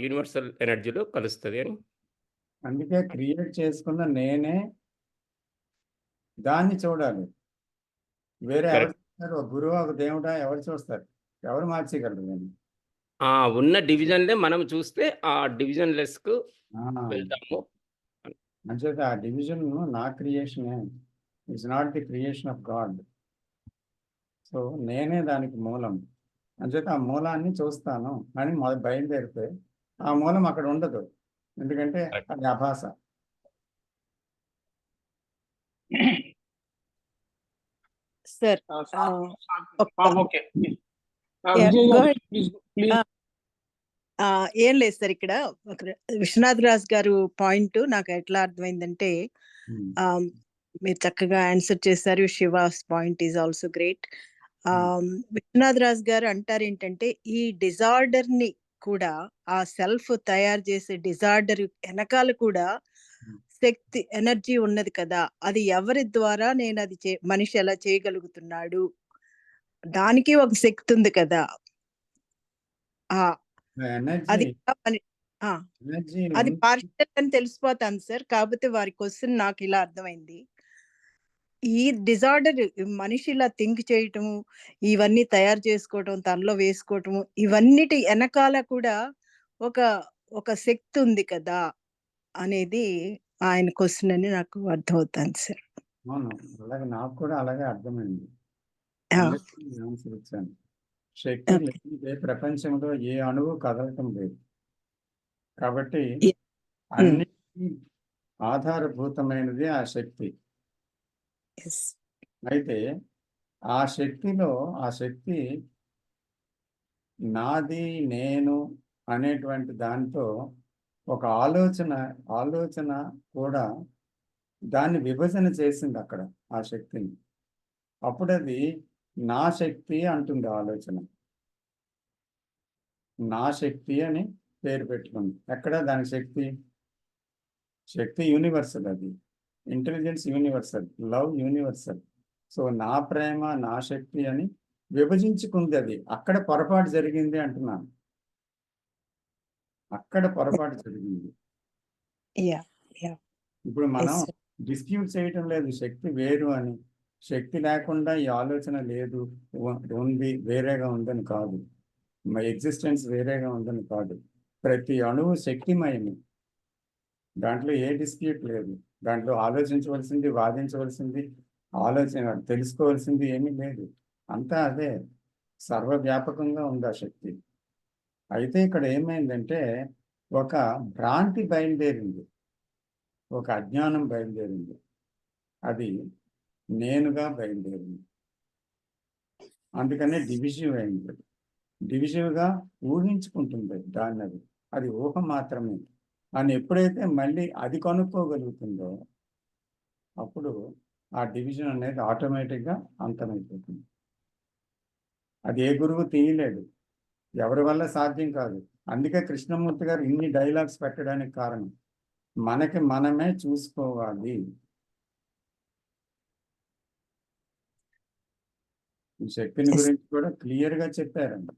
యూనివర్సల్ ఎనర్జీలో కలుస్తది అని. అందుకే క్రియేట్ చేసుకున్న నేనే దాన్ని చూడాలి. వేరే ఎవరు కరెక్ట్. చూస్తారు? ఒక గురువా, ఒక దేవుడా ఎవరు చూస్తారు? ఎవరు మార్చగలరు దాన్ని? ఉన్న డివిజన్‌లే మనం చూస్తే ఆ డివిజన్ లెస్‌కు వెళ్తాము. అంచేత ఆ డివిజన్ నా క్రియేషనే. It's not the creation of God. So నేనే దానికి మూలం. అంచేత ఆ మూలాన్ని చూస్తాను అని బయలుదేరితే ఆ మూలం అక్కడ ఉండదు, ఎందుకంటే అది అభాస. సార్ ఓకే విజయ్ గారు ప్లీజ్. ఏం లేదు సార్, ఇక్కడ విశ్వనాథ్ రాజ్ గారు పాయింట్ నాకు ఎట్లా అర్థమైందంటే, మీరు చక్కగా ఆన్సర్ చేశారు. Shiva's point is also great. Vishwanath Raj garu అంటారు ఏంటంటే, ఈ డిజార్డర్ ని కూడా, ఆ సెల్ఫ్ తయారు చేసే డిజార్డర్ వెనకాల కూడా శక్తి, ఎనర్జీ ఉన్నది కదా, అది ఎవరి ద్వారా నేను అది మనిషి ఎలా చేయగలుగుతున్నాడు, దానికి ఒక శక్తి ఉంది కదా. అది అది పార్షియల్ అని తెలిసిపోతాను సార్. కాకపోతే వారి క్వశ్చన్ నాకు ఇలా అర్థమైంది, ఈ డిజార్డర్ మనిషి ఇలా థింక్ చేయటము, ఇవన్నీ తయారు చేసుకోవటం, తనలో వేసుకోవటము, ఇవన్నిటి వెనకాల కూడా ఒక ఒక శక్తి ఉంది కదా అనేది ఆయన క్వశ్చన్ అని నాకు అర్థమవుతాను సార్. అవును, అలాగే నాకు కూడా అలాగే అర్థమైంది. ఆన్సర్ ఇచ్చాను. శక్తి లేకపోతే ప్రపంచంలో ఏ అణువు కదలటం లేదు. కాబట్టి అన్నిటికీ ఆధారభూతమైనది ఆ శక్తి. అయితే ఆ శక్తిలో, ఆ శక్తి నాది, నేను అనేటువంటి దాంతో ఒక ఆలోచన కూడా దాన్ని విభజన చేసింది అక్కడ ఆ శక్తిని. అప్పుడు అది నా శక్తి అంటుంది ఆలోచన. నా శక్తి అని పేరు పెట్టుకుంది. ఎక్కడ దాని శక్తి యూనివర్సల్, అది intelligence universal, love universal. So నా ప్రేమ, నా శక్తి అని విభజించుకుంది. అది అక్కడ పొరపాటు జరిగింది అంటున్నాను, అక్కడ పొరపాటు జరిగింది. ఇప్పుడు మనం డిస్ప్యూట్ చేయటం లేదు శక్తి వేరు అని. శక్తి లేకుండా ఈ ఆలోచన లేదు, ఉంది, వేరేగా ఉందని కాదు. మా ఎగ్జిస్టెన్స్ వేరేగా ఉందని కాదు. ప్రతి అణువు శక్తిమయమే, దాంట్లో ఏ డిస్ప్యూట్ లేదు. దాంట్లో ఆలోచించవలసింది, వాదించవలసింది, తెలుసుకోవాల్సింది ఏమీ లేదు. అంతా అదే, సర్వవ్యాపకంగా ఉంది ఆ శక్తి. అయితే ఇక్కడ ఏమైందంటే, ఒక భ్రాంతి బయలుదేరింది, ఒక అజ్ఞానం బయలుదేరింది. అది నేనుగా బయలుదేరింది. అందుకనే డివిజివ్ అయింది. డివిజివ్గా ఊహించుకుంటుంది దాన్ని. అది ఊహ మాత్రమే అని ఎప్పుడైతే మళ్ళీ అది కనుక్కోగలుగుతుందో అప్పుడు ఆ డివిజన్ అనేది ఆటోమేటిక్గా అంతమైపోతుంది. అది ఏ గురువు తీయలేడు, ఎవరి వల్ల సాధ్యం కాదు. అందుకే కృష్ణమూర్తి గారు ఇన్ని డైలాగ్స్ పెట్టడానికి కారణం, మనకి మనమే చూసుకోవాలి. ఈ శక్తిని గురించి కూడా క్లియర్గా చెప్పారండి.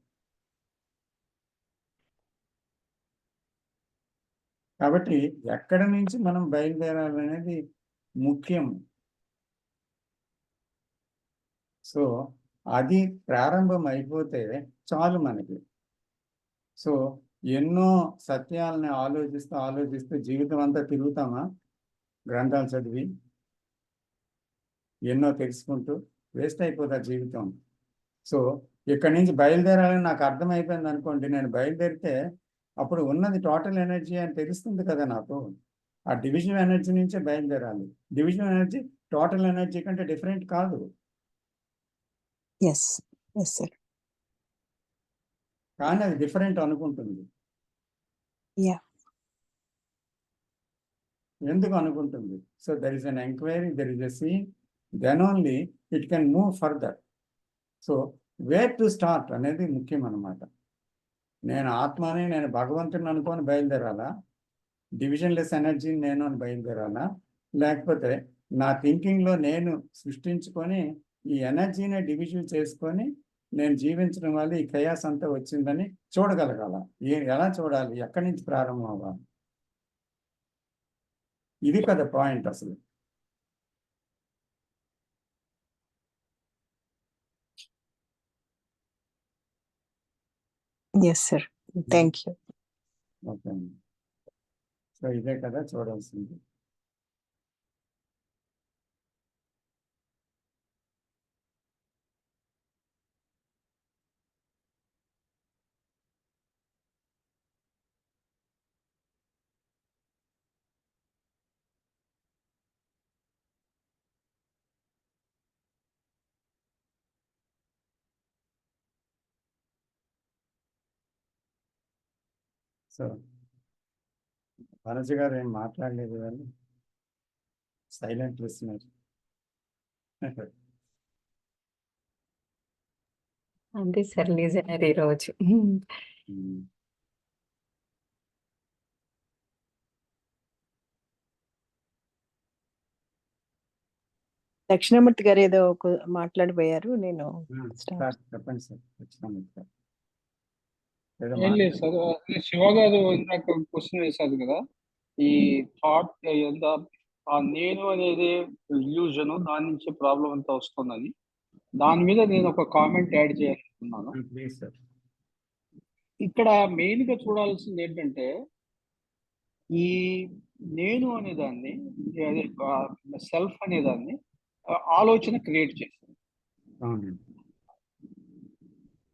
కాబట్టి ఎక్కడి నుంచి మనం బయలుదేరాలనేది ముఖ్యం. సో అది ప్రారంభం అయిపోతే చాలు మనకి. సో ఎన్నో సత్యాలని ఆలోచిస్తూ జీవితం అంతా తిరుగుతామా, గ్రంథాలు చదివి ఎన్నో తెలుసుకుంటూ? వేస్ట్ అయిపోతా జీవితం. సో ఇక్కడి నుంచి బయలుదేరాలని నాకు అర్థమైపోయింది అనుకోండి, నేను బయలుదేరితే అప్పుడు ఉన్నది టోటల్ ఎనర్జీ అని తెలుస్తుంది కదా నాకు. ఆ డివిజన్ ఎనర్జీ నుంచే బయలుదేరాలి. డివిజన్ ఎనర్జీ టోటల్ ఎనర్జీ కంటే డిఫరెంట్ కాదు. కానీ అది డిఫరెంట్ అనుకుంటుంది. ఎందుకు అనుకుంటుంది? So there is an enquiry, there is a scene, then only it can move further. So where to start అనేది ముఖ్యం అన్నమాట. నేను ఆత్మని, నేను భగవంతుని అనుకొని బయలుదేరాలా, డివిజన్లెస్ ఎనర్జీని నేను అని బయలుదేరాలా, లేకపోతే నా థింకింగ్లో నేను సృష్టించుకొని ఈ ఎనర్జీని డివిజన్ చేసుకొని నేను జీవించడం వల్ల ఈ కయాస్ అంతా వచ్చిందని చూడగలగాల. ఎలా చూడాలి, ఎక్కడి నుంచి ప్రారంభం అవ్వాలి? ఇది కదా పాయింట్ అసలు. Thank you. ఓకే, సో ఇదే కదా చూడాల్సింది. సో వనజ గారు ఏం మాట్లాడలేదు కానీ సైలెంట్ లిసనర్. అంతే సార్ లిజనర్ ఈరోజు. దక్షిణామూర్తి గారు ఏదో మాట్లాడిపోయారు. నేను చెప్పండి సార్. దక్షిణామూర్తి గారు ఏం లేదు సార్, అదే శివ గారు ఇందాక క్వశ్చన్ వేశారు కదా, ఈ థాట్ ఎంత నేను అనేది ఇల్యూజన్, దాని నుంచి ప్రాబ్లం అంతా వస్తుందని, దాని మీద నేను ఒక కామెంట్ యాడ్ చేయాలనుకున్నాను. Please sir. ఇక్కడ మెయిన్ గా చూడాల్సింది ఏంటంటే, ఈ నేను అనేదాన్ని, అదే సెల్ఫ్ అనేదాన్ని ఆలోచన క్రియేట్ చేసింది. అవునండి.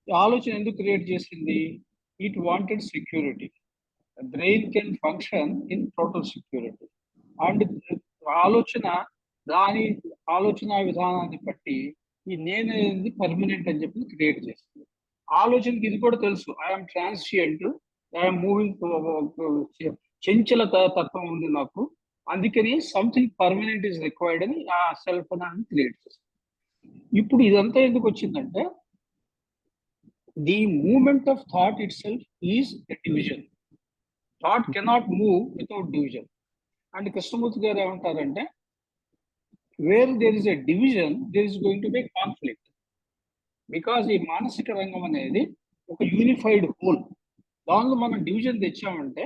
ఈ ఆలోచన ఎందుకు క్రియేట్ చేసింది? It wanted security. Brain can function in total security. And ఆలోచన, దాని ఆలోచన విధానాన్ని బట్టి ఈ నేను అనేది పర్మనెంట్ అని చెప్పి క్రియేట్ చేస్తుంది. ఆలోచనకి ఇది కూడా తెలుసు, ఐఎమ్ ట్రాన్సియంట్, ఐఎమ్ మూవింగ్, చంచల తత్వం ఉంది నాకు, అందుకని సంథింగ్ పర్మనెంట్ ఇస్ రిక్వైర్డ్ అని ఆ సెల్ఫ్ అని క్రియేట్ చేస్తుంది. ఇప్పుడు ఇదంతా ఎందుకు వచ్చిందంటే, the movement of thought itself is a division. Thought cannot move without division. And Krishnamurti garu ఏమంటారంటే, where there is a division there is going to be conflict. Because ఈ మానసిక రంగం అనేది ఒక యూనిఫైడ్ హోల్. దానిలో మనం డివిజన్ తెచ్చామంటే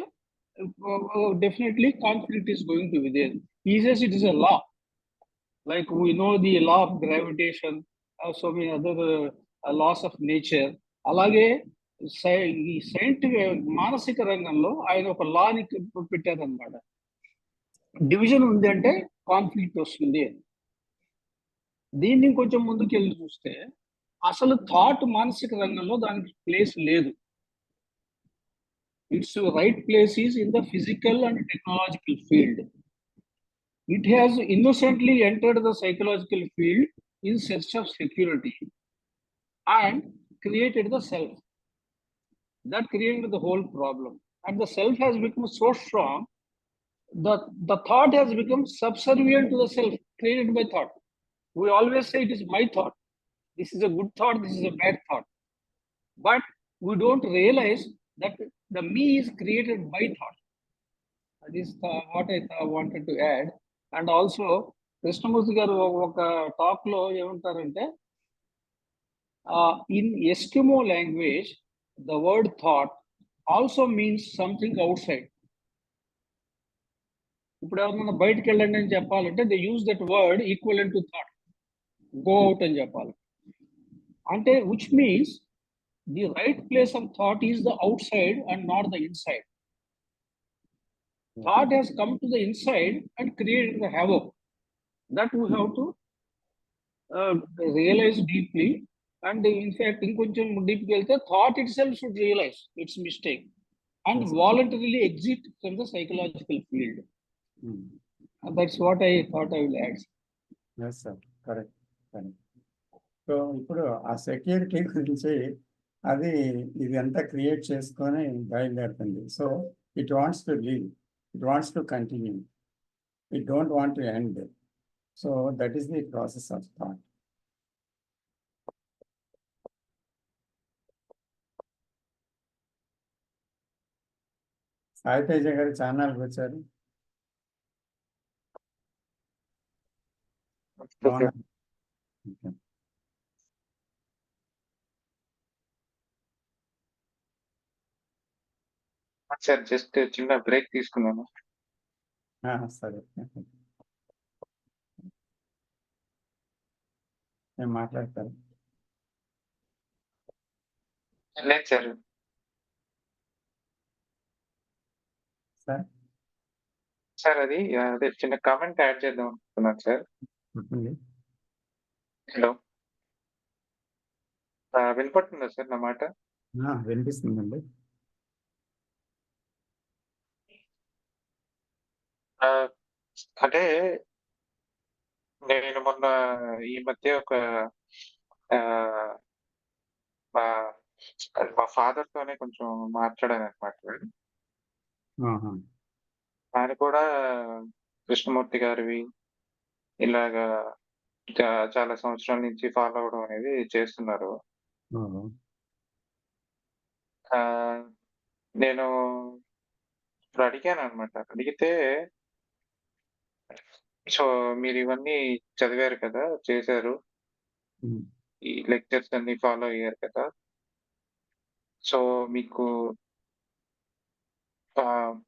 definitely conflict is going to be there. He says it is a law, like we know the law of gravitation, so many other laws of nature. అలాగే ఈ సైంటిఫిక్ మానసిక రంగంలో ఆయన ఒక లాని పెట్టారనమాట. డివిజన్ ఉంది అంటే కాన్ఫ్లిక్ట్ వస్తుంది అని. దీన్ని కొంచెం ముందుకు వెళ్ళి చూస్తే అసలు థాట్ మానసిక రంగంలో దానికి ప్లేస్ లేదు. It's right place is in the physical and technological field. It has innocently entered the psychological field in search of security and created the self. That created the whole problem. And the self has become so strong that the thought has become subservient to the self created by thought. We always say it is my thought. This is a good thought, this is a bad thought. But we don't realize that the me is created by thought. That is what I wanted to add. And also Krishnamurthy గారు ఒక టాక్ లో ఏమంటారంటే, in Eskimo language the word thought also means something out side. ఇప్పుడు ఎవరైనా బయటకు వెళ్ళండి అని చెప్పాలంటే they use that word equivalent to thought, go out అని చెప్పాలి. అంటే which means the right place of thought is the out side and not the inside. Thought has come to the inside and created the havoc. That we have to realize deeply. And in fact, in koncham deep gelte, thought itself should realize its mistake and voluntarily exit from the psychological field. That's what I thought I will add. Yes, sir. Correct. Correct. So ఇప్పుడు ఆ సెక్యూరిటీ గురించి అది ఇది అంతా క్రియేట్ చేసుకొని బయలుదేరుతుంది. So it wants to leave. It wants to continue. It don't want to end. So that is the process of thought. Sai Teja గారు ఛానల్కి వచ్చారు. సార్ జస్ట్ చిన్న బ్రేక్ తీసుకున్నాను. సరే, నేను మాట్లాడతాను. లేదు సార్. సార్ అది అదే చిన్న కామెంట్ యాడ్ చేద్దాం అనుకున్నాను సార్. హలో, వినపడుతుందా సార్ నా మాట? వినిపిస్తుందండి. అంటే నేను మొన్న ఈ మధ్య ఒక మా ఫాదర్ తోనే కొంచెం మాట్లాడాను అనమాట. ఆహా. ఆయన కూడా కృష్ణమూర్తి గారివి ఇలాగా చాలా సంవత్సరాల నుంచి ఫాలో అవ్వడం అనేది చేస్తున్నారు. ఓహో. ఆహ్, నేను ఇప్పుడు అడిగాననమాట. అడిగితే సో, మీరివన్నీ చదివారు కదా! చేశారు. ఉమ్. ఈ లెక్చర్స్ అన్నీ ఫాలో అయ్యారు కదా! సో, మీకు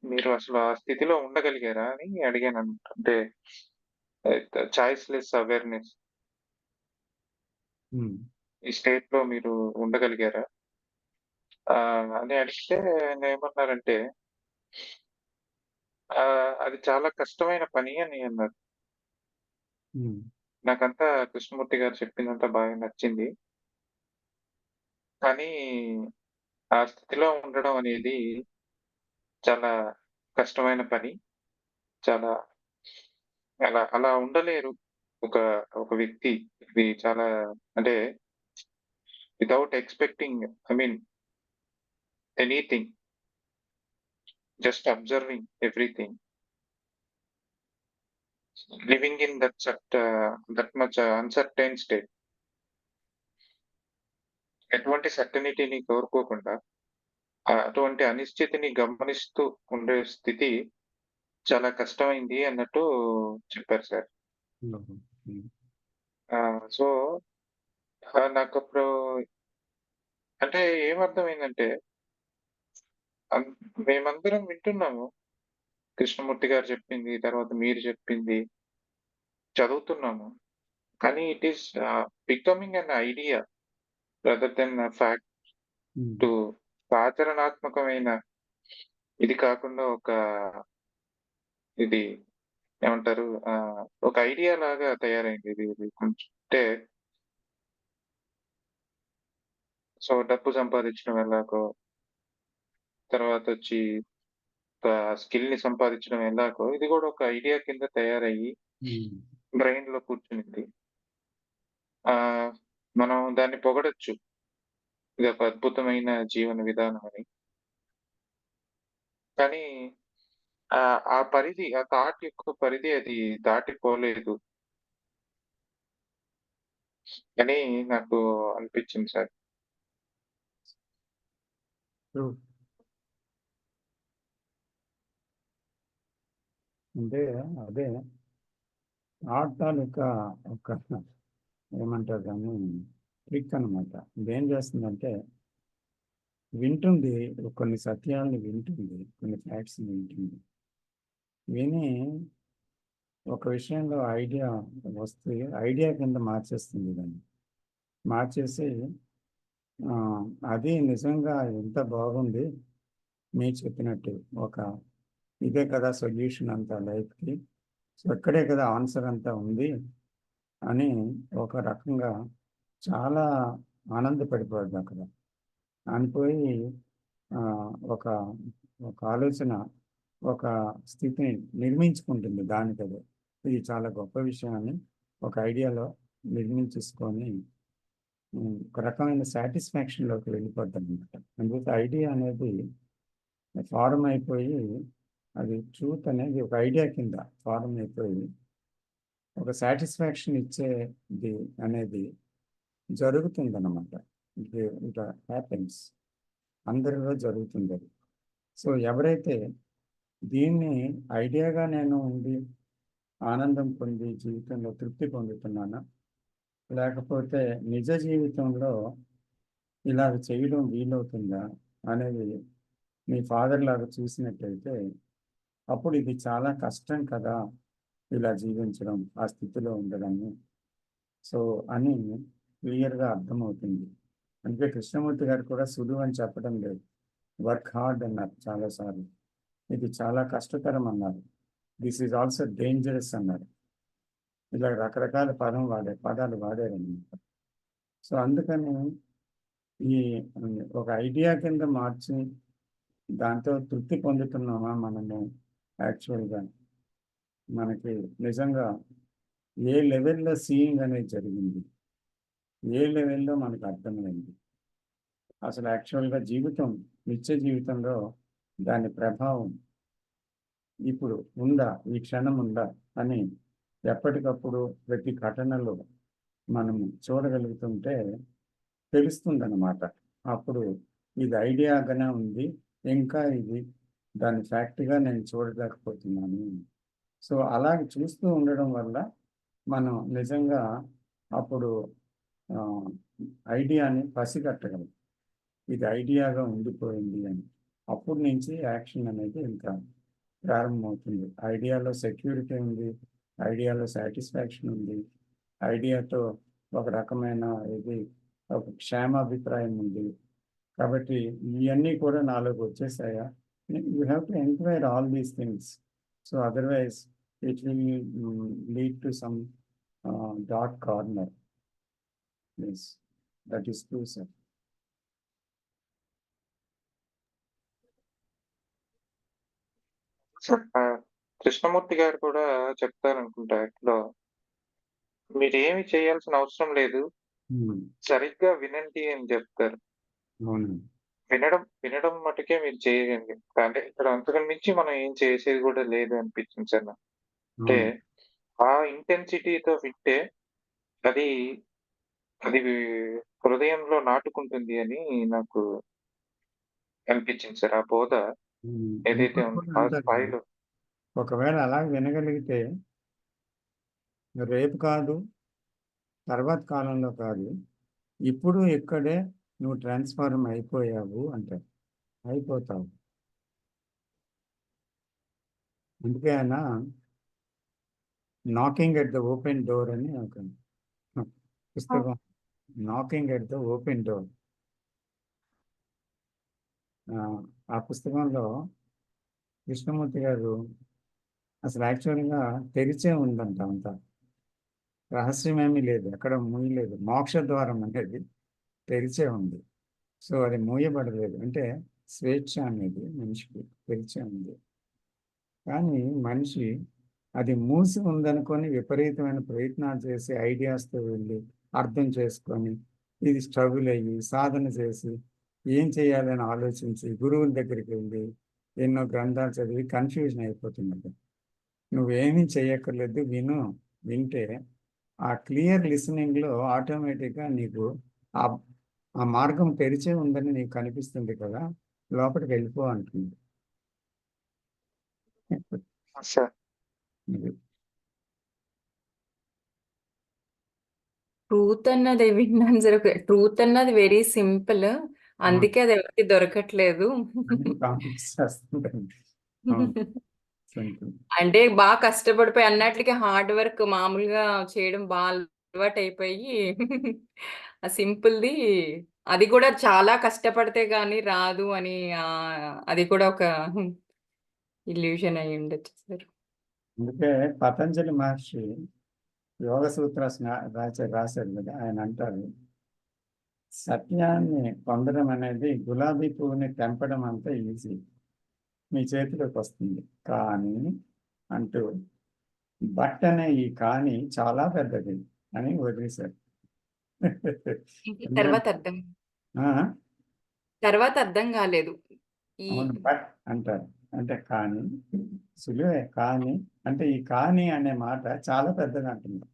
మీరు అసలు ఆ స్థితిలో ఉండగలిగారా అని అడిగాననమాట. అంటే చాయిస్‌లెస్ అవేర్‌నెస్ ఉమ్. ఈ స్టేట్‌లో మీరు ఉండగలిగారా? అని అడిగితే ఆయనేమన్నారంటే అది చాలా కష్టమైన పని అని అన్నారు. ఉమ్. నాకంతా కృష్ణమూర్తి గారు చెప్పిందంతా బాగా నచ్చింది. కానీ ఆ స్థితిలో ఉండడం అనేది చాలా కష్టమైన పని. చాలా అలా అలా ఉండలేరు ఒక ఒక వ్యక్తి. ఇది చాలా అంటే without expecting I mean anything. Just observing everything. Living in that much uncertain state. ఎటువంటి సర్టెనిటీని కోరుకోకుండా అటువంటి అనిశ్చితిని గమనిస్తూ ఉండే స్థితి చాలా కష్టమైంది అన్నట్టు చెప్పారు సార్. ఓహో. ఉమ్. సో, నాకప్పుడు అంటే ఏమర్థమైందంటే అన్ మేమందరం వింటున్నాము. కృష్ణమూర్తి గారు చెప్పింది, తర్వాత మీరు చెప్పింది చదువుతున్నాము. కానీ it is becoming an idea rather than fact um. To ఆచరణాత్మకమైన ఇది కాకుండా ఇది ఏమంటారు? ఒక ఐడియా లాగా తయారైంది ఇది కొంచెం. అంటే సో, డబ్బు సంపాదించడం ఎలాగో, తర్వాతొచ్చి స్కిల్‌ని సంపాదించడం ఎలాగో, ఇది గూడా ఒక ఐడియా కింద తయారయ్యి ఉమ్. బ్రెయిన్‌లో కూర్చునింది. ఆహ్, మనం దాన్ని పొగడొచ్చు. ఇదొక అద్భుతమైన జీవన విధానం అని. కానీ ఆ పరిధి, ఆ థాట్ యొక్క పరిధి అది దాటిపోలేదు అని నాకు అనిపించింది సార్. True. అంటే అదే ఆర్ట్ తాలూకా ఒక ఏమంటారు దాన్ని ట్రిక్ అనమాట. ఇదేం చేస్తుందంటే వింటుంది, కొన్ని సత్యాలను వింటుంది, కొన్ని ఫ్యాక్ట్స్ వింటుంది. విని ఒక విషయంలో ఐడియా వస్తే ఐడియా కింద మార్చేస్తుంది దాన్ని. మార్చేసి అది నిజంగా ఎంత బాగుంది మీరు చెప్పినట్టు. ఒక ఇదే కదా సొల్యూషన్ అంతా లైఫ్‌కి. సో, ఇక్కడే కదా ఆన్సర్ అంతా ఉంది అని ఒక రకంగా చాలా ఆనందపడిపోద్ది అక్కడ. అనిపోయి ఒక ఒక ఆలోచన, ఒక స్థితిని నిర్మించుకుంటుంది దానికదే. ఇది చాలా గొప్ప విషయం అని ఒక ఐడియాలో నిర్మించేసుకొని ఒక రకమైన సాటిస్ఫాక్షన్‌లోకి వెళ్ళిపోద్దనమాట. అందుకే ఐడియా అనేది ఫార్మ్ అయిపోయి అది ట్రూత్ అనేది ఒక ఐడియా కింద ఫార్మ్ అయిపోయి ఒక సాటిస్ఫాక్షన్ ఇచ్చేది అనేది జరుగుతుందన్నమాట. It happens. అందరిలో జరుగుతుందది. సో, ఎవరైతే దీన్ని ఐడియాగా నేను ఉండి ఆనందం పొంది జీవితంలో తృప్తి పొందుతున్నానా, లేకపోతే నిజ జీవితంలో ఇలాగ చేయడం వీలవుతుందా అనేది మీ ఫాదర్ లాగా చూసినట్టయితే, అప్పుడు ఇది చాలా కష్టం కదా! ఇలా జీవించడం, ఆ స్థితిలో ఉండడము. సో, అని క్లియర్‌గా అర్థమవుతుంది. అందుకే కృష్ణమూర్తి గారు కూడా సులువు అని చెప్పడం లేదు. వర్క్ హార్డ్ అన్నారు చాలా సార్లు. ఇది చాలా కష్టతరం అన్నారు. దిస్ ఈజ్ ఆల్సో డేంజరస్ అన్నారు. ఇలా రకరకాల పదాలు వాడారనమాట. సో, అందుకని ఈ ఒక ఐడియా కింద మార్చి దాంతో తృప్తి పొందుతున్నామా మనము యాక్చువల్‌గా? మనకి నిజంగా ఏ లెవెల్‌లో సీయింగ్ అనేది జరిగింది? ఏ లెవెల్‌లో మనకు అర్థమైంది? అసలు యాక్చువల్‌గా జీవితం, నిత్య జీవితంలో దాని ప్రభావం ఇప్పుడు ఉందా, ఈ క్షణం ఉందా అని ఎప్పటికప్పుడు ప్రతి ఘటనలో మనము చూడగలుగుతుంటే తెలుస్తుందన్నమాట. అప్పుడు ఇది ఐడియాగానే ఉంది, ఇంకా ఇది దాని ఫ్యాక్ట్గా నేను చూడలేకపోతున్నాను. సో అలాగే చూస్తూ ఉండడం వల్ల మనం నిజంగా అప్పుడు ఐడియాని పసిగట్టగలం, ఇది ఐడియాగా ఉండిపోయింది అని. అప్పటి నుంచి యాక్షన్ అనేది ఇంకా ప్రారంభమవుతుంది. ఐడియాలో సెక్యూరిటీ ఉంది, ఐడియాలో సాటిస్ఫాక్షన్ ఉంది, ఐడియాతో ఒక రకమైన ఇది ఒక క్షేమాభిప్రాయం ఉంది. కాబట్టి ఇవన్నీ కూడా నాలోకి వచ్చేసాయా, you have to enquire all these things. So otherwise it will lead to some dark corner. Yes, that is true sir. Krishnamurti garu కూడా చెప్తారనుకుంటా ఇంట్లో, మీరేమి చేయాల్సిన అవసరం లేదు, సరిగ్గా వినండి అని చెప్తారు. అవునండి. వినడం మటుకే మీరు చేయగండి. అంటే ఇక్కడ అంతకు మించి మనం ఏం చేసేది కూడా లేదు అనిపించింది సార్ నాకు. అంటే ఆ ఇంటెన్సిటీతో వింటే అది అది హృదయంలో నాటుకుంటుంది అని నాకు అనిపించింది సార్. ఆ బోధ ఏదైతే ఉందో ఆ స్థాయిలో ఒకవేళ అలా వినగలిగితే రేపు కాదు, తర్వాత కాలంలో కాదు, ఇప్పుడు ఇక్కడే నువ్వు ట్రాన్స్ఫార్మ్ అయిపోయావు అంటారు, అయిపోతావు. అందుకే ఆయన knocking at the open door అని ఒక పుస్తకం, knocking at the open door. ఆ పుస్తకంలో కృష్ణమూర్తి గారు అసలు యాక్చువల్గా తెరిచే ఉందంట, అంతా రహస్యమేమీ లేదు, ఎక్కడ మూయలేదు. మోక్ష ద్వారం అనేది తెరిచే ఉంది. సో అది మూయబడలేదు, అంటే స్వేచ్ఛ అనేది మనిషికి తెరిచే ఉంది. కానీ మనిషి అది మూసి ఉందనుకొని విపరీతమైన ప్రయత్నాలు చేసి ఐడియాస్తో వెళ్ళి అర్థం చేసుకొని ఇది స్ట్రగుల్ అయ్యి సాధన చేసి ఏం చేయాలని ఆలోచించి గురువుల దగ్గరికి వెళ్ళి ఎన్నో గ్రంథాలు చదివి కన్ఫ్యూజన్ అయిపోతున్నది. నువ్వేమీ చేయక్కర్లేదు, వింటే ఆ క్లియర్ లిసనింగ్లో ఆటోమేటిక్గా నీకు ఆ మార్గం తెరిచే ఉందని నీకు కనిపిస్తుంది కదా, లోపలికి వెళ్ళిపో అంటుంది. ట్రూత్ అన్నది విన్నాను సార్. ట్రూత్ అన్నది వెరీ సింపుల్, అందుకే అది ఎవరికి దొరకట్లేదు. అంటే బాగా కష్టపడిపోయి అన్నట్లకి హార్డ్ వర్క్ మామూలుగా చేయడం బాగా అలవాటు అయిపోయి ఆ సింపుల్ది అది కూడా చాలా కష్టపడితే గానీ రాదు అని అది కూడా ఒక ఇల్యూషన్ అయి ఉండొచ్చు సార్. అందుకే పతంజలి మహర్షి యోగ సూత్ర రాశారు కదా, ఆయన అంటారు, సత్యాన్ని పొందడం అనేది గులాబీ పువ్వుని తెంపడం అంత ఈజీ, మీ చేతిలోకి వస్తుంది. కానీ అంటూ బట్ అనే ఈ కానీ చాలా పెద్దది అని వదిలేశారు. తర్వాత అర్థం కాలేదు. అవును, బట్ అంటారు, అంటే కానీ సులువే, కానీ అంటే ఈ కానీ అనే మాట చాలా పెద్దది అంటుంది.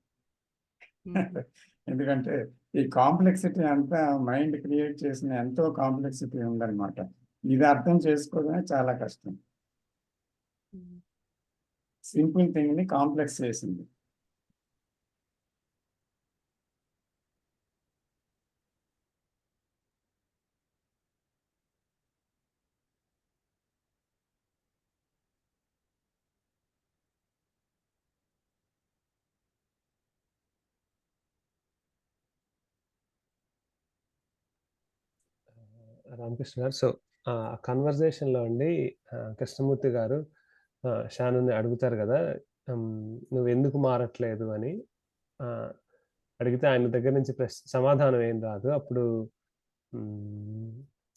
ఎందుకంటే ఈ కాంప్లెక్సిటీ అంతా మైండ్ క్రియేట్ చేసిన ఎంతో కాంప్లెక్సిటీ ఉందన్నమాట. ఇది అర్థం చేసుకోవడమే చాలా కష్టం. సింపుల్ థింగ్ ని కాంప్లెక్స్ చేసింది. రామకృష్ణ గారు, సో కన్వర్జేషన్లో అండి కృష్ణమూర్తి గారు షానుని అడుగుతారు కదా, నువ్వు ఎందుకు మారట్లేదు అని అడిగితే ఆయన దగ్గర నుంచి సమాధానం ఏం రాదు. అప్పుడు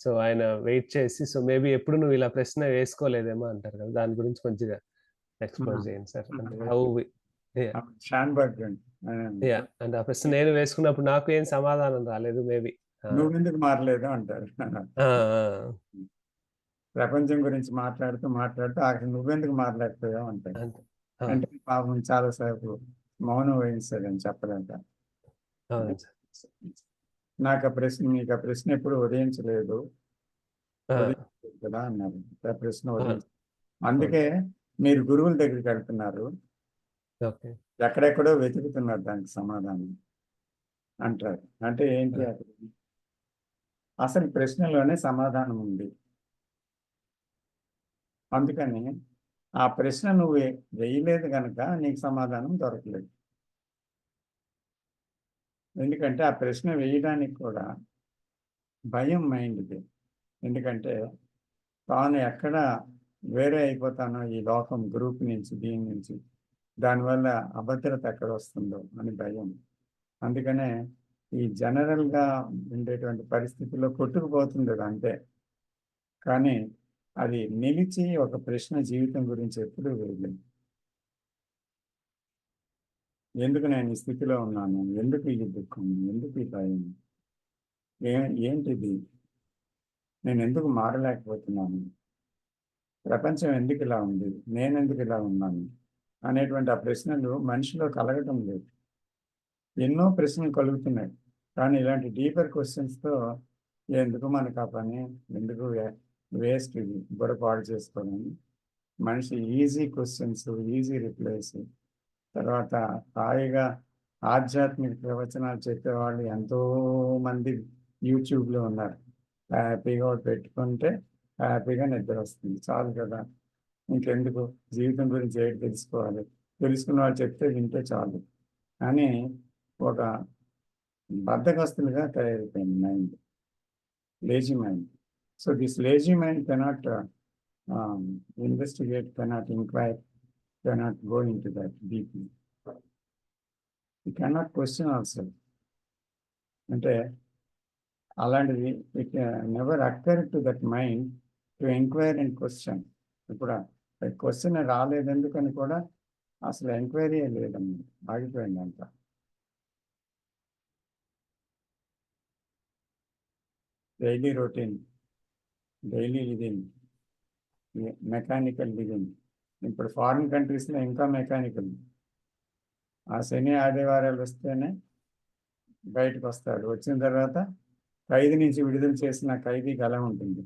సో ఆయన వెయిట్ చేసి, సో మేబీ ఎప్పుడు నువ్వు ఇలా ప్రశ్న వేసుకోలేదేమో అంటారు కదా, దాని గురించి కొంచెం ఎక్స్ప్లోర్ చేయండి సార్. అంటే ఆ ప్రశ్న నేను వేసుకున్నప్పుడు నాకు ఏం సమాధానం రాలేదు, మేబీ నువ్వు ఎందుకు మారలేదు అంటారు. ప్రపంచం గురించి మాట్లాడుతూ అక్కడ నువ్వెందుకు మాట్లాడిపోయావు అంటాడు. అంతే. ఆ, అంటే పాపం చాలాసేపు మౌనం వహించాడని చెప్పలేక. అవును సార్. మీకు ఆ ప్రశ్న ఎప్పుడు ఉదయించలేదు ఆ, కదా అన్నారు. ఆ ప్రశ్న ఆ, ఉదయించ అందుకే మీరు గురువుల దగ్గరికి వెళ్తున్నారు, ఓకే. ఎక్కడెక్కడో వెతుకుతున్నారు దానికి సమాధానం అంటారు. అంటే ఏంటి ఆ, అక్కడ అసలు ప్రశ్నలోనే సమాధానం ఉంది. అందుకని ఆ ప్రశ్న నువ్వు వేయలేదు కనుక నీకు సమాధానం దొరకలేదు. ఎందుకంటే ఆ ప్రశ్న వేయడానికి కూడా భయం మైండ్కి. ఎందుకంటే తాను ఎక్కడ వేరే అయిపోతానో ఈ లోకం గ్రూప్ నుంచి దీని నుంచి, దానివల్ల అభద్రత ఎక్కడ వస్తుందో అని భయం. అందుకనే ఈ జనరల్గా ఉండేటువంటి పరిస్థితుల్లో కొట్టుకుపోతుంది అది అంతే. కానీ అది నిలిచి ఒక ప్రశ్న జీవితం గురించి ఎప్పుడూ వేయలేదు. ఎందుకు నేను ఈ స్థితిలో ఉన్నాను, ఎందుకు ఈ దుఃఖం, ఎందుకు ఈ భయం, ఏంటిది, నేను ఎందుకు మారలేకపోతున్నాను, ప్రపంచం ఎందుకు ఇలా ఉంది, నేను ఎందుకు ఇలా ఉన్నాను అనేటువంటి ఆ ప్రశ్నలు మనిషిలో కలగటం లేదు. ఎన్నో ప్రశ్నలు కలుగుతున్నాయి, కానీ ఇలాంటి డీపర్ క్వశ్చన్స్తో ఎందుకు మనకు ఆ పని, ఎందుకు వేస్ట్ ఇది బుర్ర పాడు చేసుకోవడం. మనిషి ఈజీ క్వశ్చన్స్, ఈజీ రిప్లైస్, తర్వాత హాయిగా ఆధ్యాత్మిక ప్రవచనాలు చెప్పేవాళ్ళు ఎంతోమంది యూట్యూబ్లో ఉన్నారు. హ్యాపీగా ఒకటి పెట్టుకుంటే హ్యాపీగా నిద్ర వస్తుంది, చాలు కదా. ఇంకెందుకు జీవితం గురించి ఏంటి తెలుసుకోవాలి, తెలుసుకున్న వాళ్ళు చెప్తే వింటే చాలు అని ఒక బద్ధకస్తులుగా తయారైపోయింది mind, lazy mind. So this lazy mind cannot investigate, cannot enquire, cannot go in to that deeply. You cannot question also. అంటే అలాంటిది it never అక్కర్ to that mind to enquire and question. ఇప్పుడు క్వశ్చన్ రాలేదు ఎందుకని కూడా అసలు ఎంక్వైరీ లేదన్నమాట, ఆగిపోయింది అంతా. Daily routine, daily living, mechanical living. ఇప్పుడు ఫారిన్ కంట్రీస్లో ఇంకా మెకానికల్. ఆ శని ఆదివారాలు వస్తేనే బయటకు వస్తాడు, వచ్చిన తర్వాత ఖైదీ నుంచి విడుదల చేసిన ఖైదీకి అలా ఉంటుంది,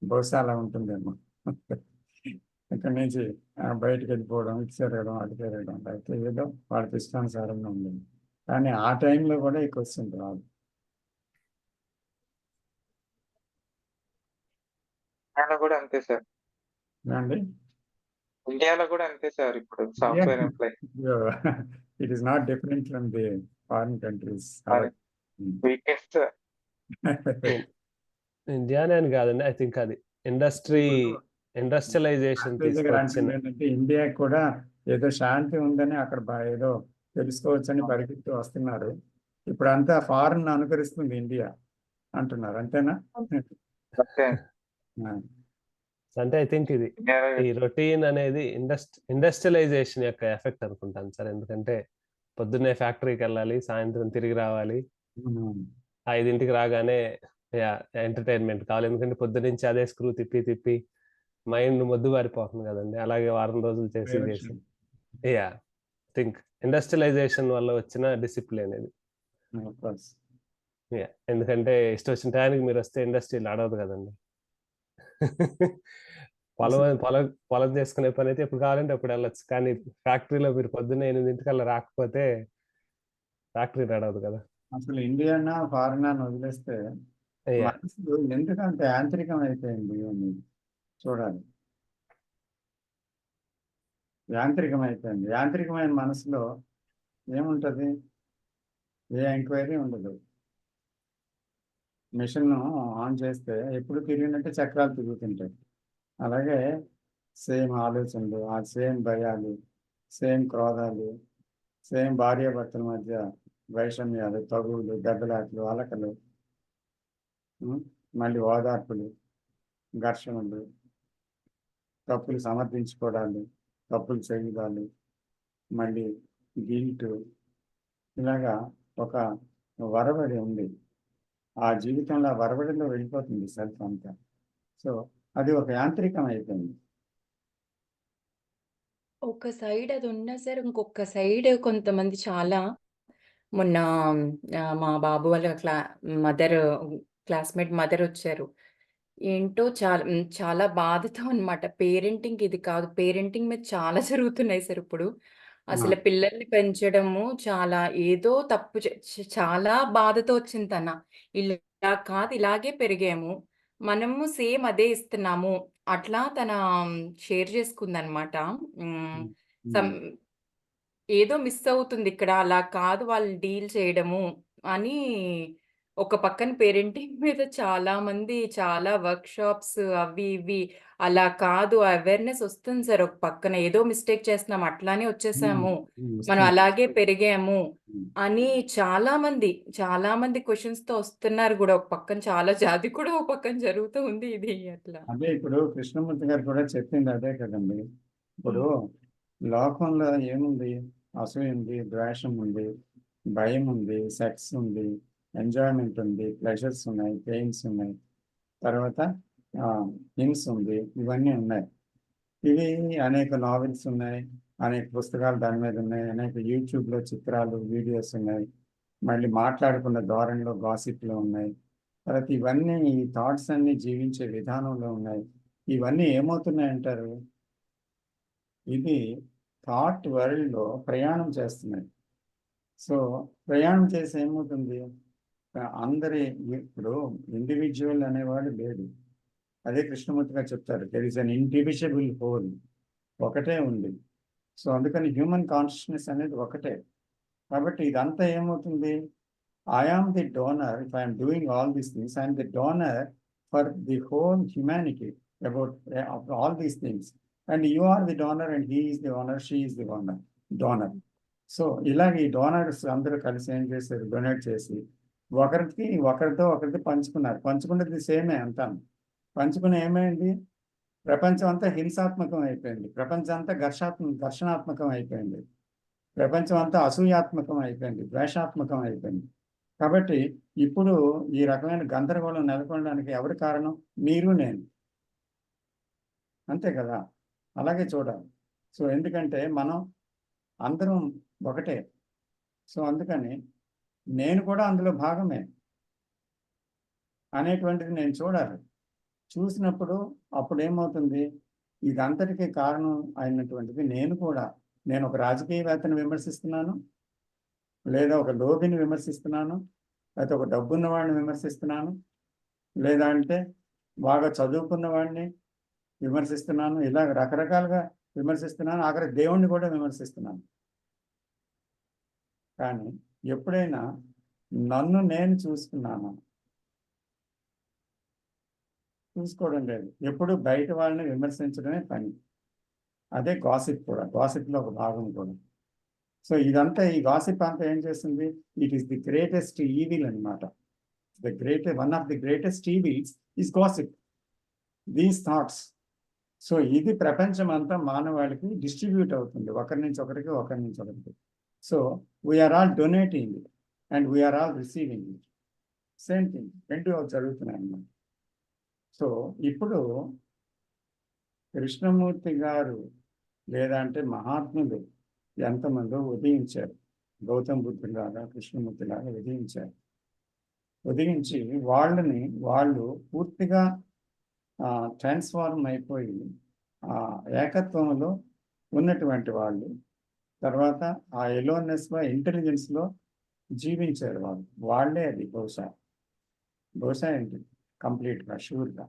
బహుశా అలా ఉంటుందేమో. ఇక్కడి నుంచి బయటకు వెళ్ళిపోవడం, ఇటు తిరగడం, అటు తిరగడం, అయితే ఏదో వాళ్ళకి ఇష్టానుసారంగా ఉండేది. కానీ ఆ టైంలో కూడా ఈ క్వశ్చన్ రాదు. ఇండియాలో కూడా అంతే సార్. ఏమండి? ఇండియాలో కూడా అంతే సార్. ఇప్పుడు software employee it is not different from the foreign countries. Weakest ఇండియానే అని కాదండి, ఐ థింక్ అది ఇండస్ట్రియలైజేషన్ తీసుకొచ్చిన. ఏంటంటే ఇండియా కూడా ఏదో శాంతి ఉందని అక్కడ ఏదో తెలుసుకోవచ్చని పరిగెత్తి వస్తున్నారు. ఇప్పుడు అంతా ఫారెన్ అనుకరిస్తుంది ఇండియా అంటున్నారు, అంతేనా? అంటే ఐ థింక్ ఇది ఈ రొటీన్ అనేది ఇండస్ట్రియలైజేషన్ యొక్క ఎఫెక్ట్ అనుకుంటాను సార్. ఎందుకంటే పొద్దున్నే ఫ్యాక్టరీకి వెళ్ళాలి, సాయంత్రం తిరిగి రావాలి, 5ంటికి రాగానే ఎంటర్టైన్మెంట్ కావాలి. ఎందుకంటే పొద్దునుంచి అదే స్క్రూ తిప్పి మైండ్ మొద్దు బారిపోతుంది కదండి. అలాగే వారం రోజులు చేసి థింక్ ఇండస్ట్రియలైజేషన్ వల్ల వచ్చిన డిసిప్లిన్ ఇది. ఎందుకంటే ఇష్టం వచ్చిన టైంకి మీరు వస్తే ఇండస్ట్రీలో అడవదు కదండి. పొలం చేసుకునే పని అయితే ఎప్పుడు కావాలంటే అప్పుడు వెళ్ళొచ్చు. కానీ ఫ్యాక్టరీలో మీరు పొద్దున్న 8ంటికల్లా రాకపోతే ఫ్యాక్టరీ నడవదు కదా. అసలు ఇండియా ఫారెన్ అని వదిలేస్తే మనసు ఎందుకంటే యాంత్రికం అయిపోయింది అని చూడాలి. యాంత్రికమైన మనసులో ఏముంటుంది? ఏ ఎంక్వైరీ ఉండదు. మిషన్ ఆన్ చేస్తే ఎప్పుడు తిరిగినట్టే చక్రాలు తిరుగుతుంటాయి. అలాగే సేమ్ ఆలోచనలు, ఆ సేమ్ భయాలు, సేమ్ క్రోధాలు, సేమ్ భార్యాభర్తల మధ్య వైషమ్యాలు, తగువులు, దెబ్బలాట్లు, అలకలు, మళ్ళీ ఓదార్పులు, ఘర్షణలు, తప్పులు సమర్థించుకోవడాలు, తప్పులు చేయడాలు, మళ్ళీ గిల్ట్, ఇలాగా ఒక వరవడి ఉంది. ఆ జీవితంలో వరవడిలో వెళ్ళిపోతుంది సెల్ఫ్ అంతా. సో అది ఒక యాంత్రికం అయిపోయింది. ఒక సైడ్ అది ఉన్నా సార్, ఇంకొక సైడ్ కొంతమంది చాలా మొన్న మా బాబు వాళ్ళ మదర్ క్లాస్మేట్ మదర్ వచ్చారు. ఏంటో చాలా బాధతో అన్నమాట. పేరెంటింగ్ ఇది కాదు. పేరెంటింగ్ మీద చాలా జరుగుతున్నాయి సార్ ఇప్పుడు. అసలు పిల్లల్ని పెంచడము చాలా ఏదో తప్పు చాలా బాధతో వచ్చింది తన. ఇలా కాదు ఇలాగే పెరిగాము. మనము సేమ్ అదే ఇస్తున్నాము. అట్లా తన షేర్ చేసుకుందనమాట. సమ్ ఏదో మిస్ అవుతుంది ఇక్కడ. అలా కాదు వాళ్ళు డీల్ చేయడము అని ఒక పక్కన పేరెంటింగ్ మీద చాలా మంది చాలా వర్క్‌షాప్స్ అవి ఇవి అలా కాదు అవేర్‌నెస్ వస్తుంది సార్ ఒక పక్కన. ఏదో మిస్టేక్ చేస్తున్నాం అట్లానే వచ్చేసాము. మనం అలాగే పెరిగాము అని చాలా మంది క్వెషన్స్‌తో వస్తున్నారు గూడా ఒక పక్కన. చాలా అది కూడా ఒక పక్కన జరుగుతూ ఉంది ఇది అట్లా. అదే ఇప్పుడు కృష్ణమూర్తి గారు కూడా చెప్పింది అదే కదండి. ఇప్పుడు లోకంలో ఏముంది? అసూయ ఉంది, ద్వేషం ఉంది, భయం ఉంది, సెక్స్ ఉంది, ఎంజాయ్మెంట్ ఉంది, ప్లెజర్స్ ఉన్నాయి, పెయిన్స్ ఉన్నాయి, తర్వాత హింస్ ఉంది, ఇవన్నీ ఉన్నాయి. ఇవి అనేక నావెల్స్ ఉన్నాయి, అనేక పుస్తకాలు దాని మీద ఉన్నాయి, అనేక యూట్యూబ్లో చిత్రాలు వీడియోస్ ఉన్నాయి, మళ్ళీ మాట్లాడుకున్న ధోరణిలో గాసిప్లు ఉన్నాయి. తర్వాత ఇవన్నీ ఈ థాట్స్ అన్ని జీవించే విధానంలో ఉన్నాయి. ఇవన్నీ ఏమవుతున్నాయి అంటారు? ఇది థాట్ వరల్డ్లో ప్రయాణం చేస్తున్నాయి. సో ప్రయాణం చేసి ఏమవుతుంది? అందరి ఇప్పుడు ఇండివిజువల్ అనేవాడు లేడు. అదే కృష్ణమూర్తి గారు చెప్తారు, there is an indivisible whole, ఒకటే ఉంది. సో అందుకని హ్యూమన్ కాన్షియస్నెస్ అనేది ఒకటే. కాబట్టి ఇదంతా ఏమవుతుంది? I am the donor. If I am doing all these things, I am the donor for the whole humanity about all these things. And you are the donor, and he is the owner, she is the donor. So ఇలాగ ఈ డోనర్స్ అందరూ కలిసి ఏం చేశారు? డొనేట్ చేసి ఒకరితో ఒకరికి పంచుకున్నారు. పంచుకున్నది సేమే అంతా. పంచుకుని ఏమైంది? ప్రపంచం అంతా హింసాత్మకం అయిపోయింది. ప్రపంచం అంతా ఘర్షణాత్మకం అయిపోయింది. ప్రపంచం అంతా అసూయాత్మకం అయిపోయింది, ద్వేషాత్మకం అయిపోయింది. కాబట్టి ఇప్పుడు ఈ రకమైన గందరగోళం నెలకొనడానికి ఎవరి కారణం? మీరు, నేను. అంతే కదా? అలాగే చూడాలి. సో ఎందుకంటే మనం అందరం ఒకటే. సో అందుకని నేను కూడా అందులో భాగమే అనేటువంటిది నేను చూడాలి. చూసినప్పుడు అప్పుడు ఏమవుతుంది? ఇదంతటికీ కారణం అయినటువంటిది నేను కూడా. నేను ఒక రాజకీయవేత్తను విమర్శిస్తున్నాను, లేదా ఒక లోబిని విమర్శిస్తున్నాను, లేకపోతే ఒక డబ్బున్న వాడిని విమర్శిస్తున్నాను, లేదా అంటే బాగా చదువుకున్న వాడిని విమర్శిస్తున్నాను. ఇలా రకరకాలుగా విమర్శిస్తున్నాను. ఆఖరి దేవుణ్ణి కూడా విమర్శిస్తున్నాను. కానీ ఎప్పుడైనా నన్ను నేను చూసుకోవడం లేదు. ఎప్పుడు బయట వాళ్ళని విమర్శించడమే పని. అదే గాసిప్ కూడా, గాసిప్లో ఒక భాగం కూడా. సో ఇదంతా ఈ గాసిప్ అంతా ఏం చేస్తుంది? It is the greatest evil అనమాట. One of the greatest evils is gossip, these thoughts. So ఇది ప్రపంచం అంతా మానవాళికి డిస్ట్రిబ్యూట్ అవుతుంది, ఒకరి నుంచి ఒకరికి. So we're all donating it and we're all receiving it. Same thing, రెండు జరుగుతున్నాయి అన్నమాట. సో ఇప్పుడు కృష్ణమూర్తి గారు లేదా అంటే మహాత్ములు ఎంతమందో ఉదయించారు. గౌతమ బుద్ధుడు లాగా, కృష్ణమూర్తి లాగా ఉదయించి వాళ్ళు పూర్తిగా ట్రాన్స్ఫార్మ్ అయిపోయి ఏకత్వంలో ఉన్నటువంటి వాళ్ళు. తర్వాత ఆ ఎలోనెస్లో, ఇంటెలిజెన్స్లో జీవించారు వాళ్ళే. అది బహుశా ఏంటి కంప్లీట్గా షూర్గా.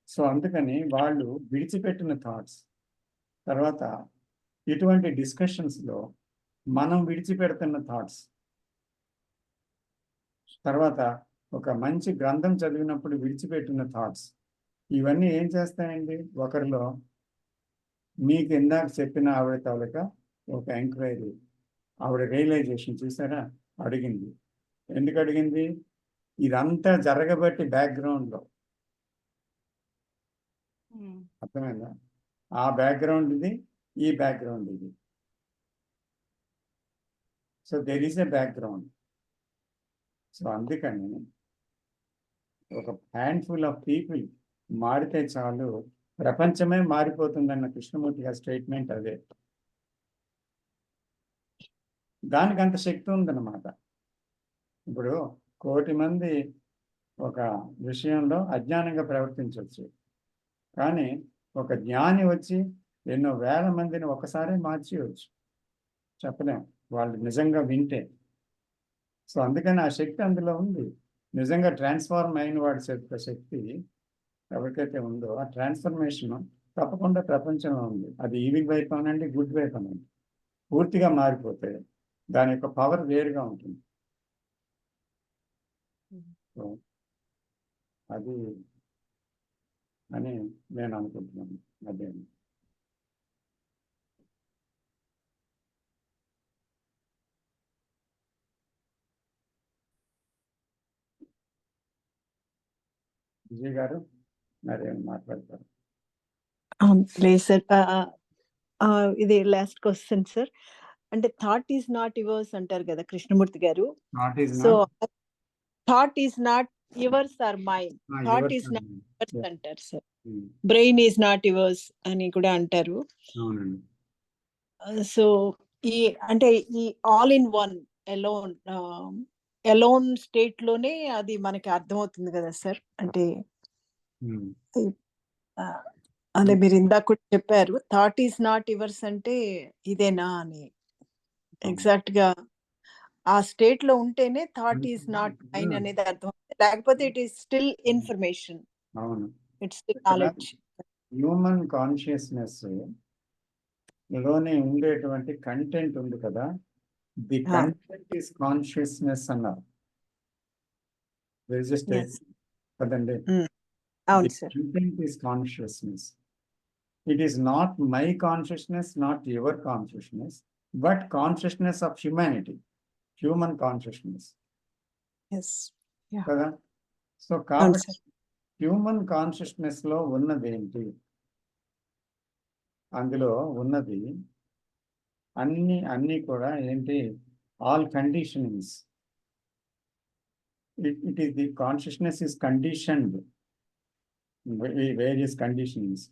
సో అందుకని వాళ్ళు విడిచిపెట్టిన థాట్స్, తర్వాత ఇటువంటి డిస్కషన్స్లో మనం విడిచిపెడుతున్న థాట్స్, తర్వాత ఒక మంచి గ్రంథం చదివినప్పుడు విడిచిపెట్టిన థాట్స్, ఇవన్నీ ఏం చేస్తాయండి ఒకరిలో? మీకు ఇందాక చెప్పిన ఆవిడ తాలూకా ఒక ఎంక్వైరీ, ఆవిడ రియలైజేషన్ చూసారా? అడిగింది. ఎందుకు అడిగింది? ఇదంతా జరగబట్టి బ్యాక్గ్రౌండ్లో అర్థమైందా? ఆ బ్యాక్గ్రౌండ్ ఇది, ఈ బ్యాక్గ్రౌండ్ ఇది. So there is a background. So అందుకని ఒక హ్యాండ్ఫుల్ ఆఫ్ పీపుల్ మారితే చాలు, ప్రపంచమే మారిపోతుందన్న కృష్ణమూర్తి గారి స్టేట్మెంట్ అదే. దానికి అంత శక్తి ఉందన్నమాట. ఇప్పుడు 1,000,000 మంది ఒక విషయంలో అజ్ఞానంగా ప్రవర్తించవచ్చు, కానీ ఒక జ్ఞాని వచ్చి ఎన్నో వేల మందిని ఒకసారి మార్చేయవచ్చు, చెప్పలేం వాళ్ళు నిజంగా వింటే. సో అందుకని ఆ శక్తి అందులో ఉంది. నిజంగా ట్రాన్స్ఫార్మ్ అయిన వాడి శక్తి ఎవరికైతే ఉందో ఆ ట్రాన్స్ఫర్మేషన్ తప్పకుండా ప్రపంచంలో ఉంది. అది ఈవిల్ వైపు అనండి, గుడ్ వైపు అనండి, పూర్తిగా మారిపోతాయి. దాని యొక్క పవర్ వేరుగా ఉంటుంది. సో అది అని నేను అనుకుంటున్నాను. అదే విజయ్ గారు మరేం మాట్లాడతారు? లేదు సార్, ఇది లాస్ట్ క్వశ్చన్ సార్. అంటే థాట్ ఈజ్ నాట్ యువర్స్ అంటారు కదా Krishnamurti garu. Not is so not thought is not yours or mind, thought yours is not yours అంటారు sir. Brain is not yours అని కూడా అంటారు. అవునండి. సో ఈ అంటే ఈ all in one alone state లోనే అది మనకి అర్థమవుతుంది కదా సార్. అంటే అదే మీరు ఇందాక కూడా చెప్పారు, థాట్ ఈజ్ నాట్ యువర్స్ అంటే ఇదేనా అని. ఎగ్జాక్ట్ గా ఆ స్టేట్ లో ఉంటేనే థాట్ ఈజ్ నాట్ మైన్ అనేది అర్థం, లేకపోతే ఇట్ ఈస్ స్టిల్ ఇన్ఫర్మేషన్, అవును. It's still knowledge. Human consciousness లోనే ఉండేటువంటి కంటెంట్ ఉంది కదా, ది కంటెంట్ ఈస్ కాన్షియస్నెస్ అన్నారు. కదండి. అవును sir. Content is consciousness. It is not my consciousness, not your consciousness, but consciousness of humanity, human consciousness. Yes. Yeah. కదా. సో కాబట్టి హ్యూమన్ కాన్షియస్నెస్ లో ఉన్నది ఏంటి? అందులో ఉన్నది అన్ని కూడా ఏంటి? All conditionings. It is the consciousness is conditioned, various conditionings.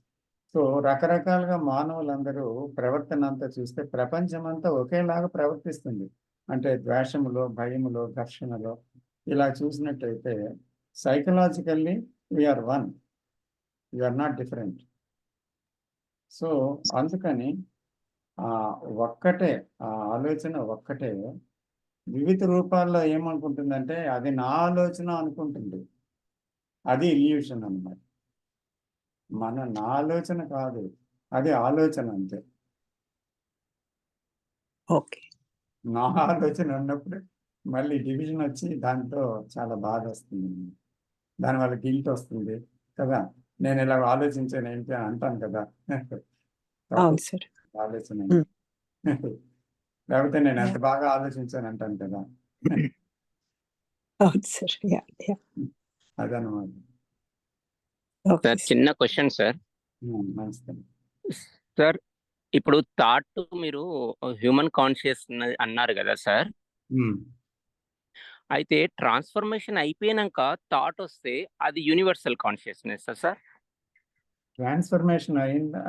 So రకరకాలుగా మానవులందరూ ప్రవర్తన అంతా చూస్తే ప్రపంచం అంతా ఒకేలాగా ప్రవర్తిస్తుంది. అంటే ద్వేషములో, భయములో, ఘర్షణలో ఇలా చూసినట్టయితే psychologically we're one, we're not different. So అందుకని ఒక్కటే ఆ ఆలోచన ఒక్కటే వివిధ రూపాల్లో ఏమనుకుంటుందంటే అది నా ఆలోచన అనుకుంటుంది. అది ఇల్యూషన్ అన్నమాట. నా ఆలోచన కాదు, అది ఆలోచన అంతే. ఓకే. నా ఆలోచన ఉన్నప్పుడు మళ్ళీ డివిజన్ వచ్చి దాంతో చాలా బాధ వస్తుంది, దానివల్ల గిల్ట్ వస్తుంది కదా. నేను ఇలా ఆలోచించాను ఏంటి అని అంటాను కదా, ఆలోచన. లేకపోతే నేను ఎంత బాగా ఆలోచించాను అంటాను కదా. అదనమాట. సార్ చిన్న క్వశ్చన్ సార్. సార్ ఇప్పుడు థాట్ మీరు హ్యూమన్ కాన్షియస్ అన్నారు కదా సార్, అయితే ట్రాన్స్ఫర్మేషన్ అయిపోయినాక థాట్ వస్తే అది యూనివర్సల్ కాన్షియస్నెస్ సార్? ట్రాన్స్ఫర్మేషన్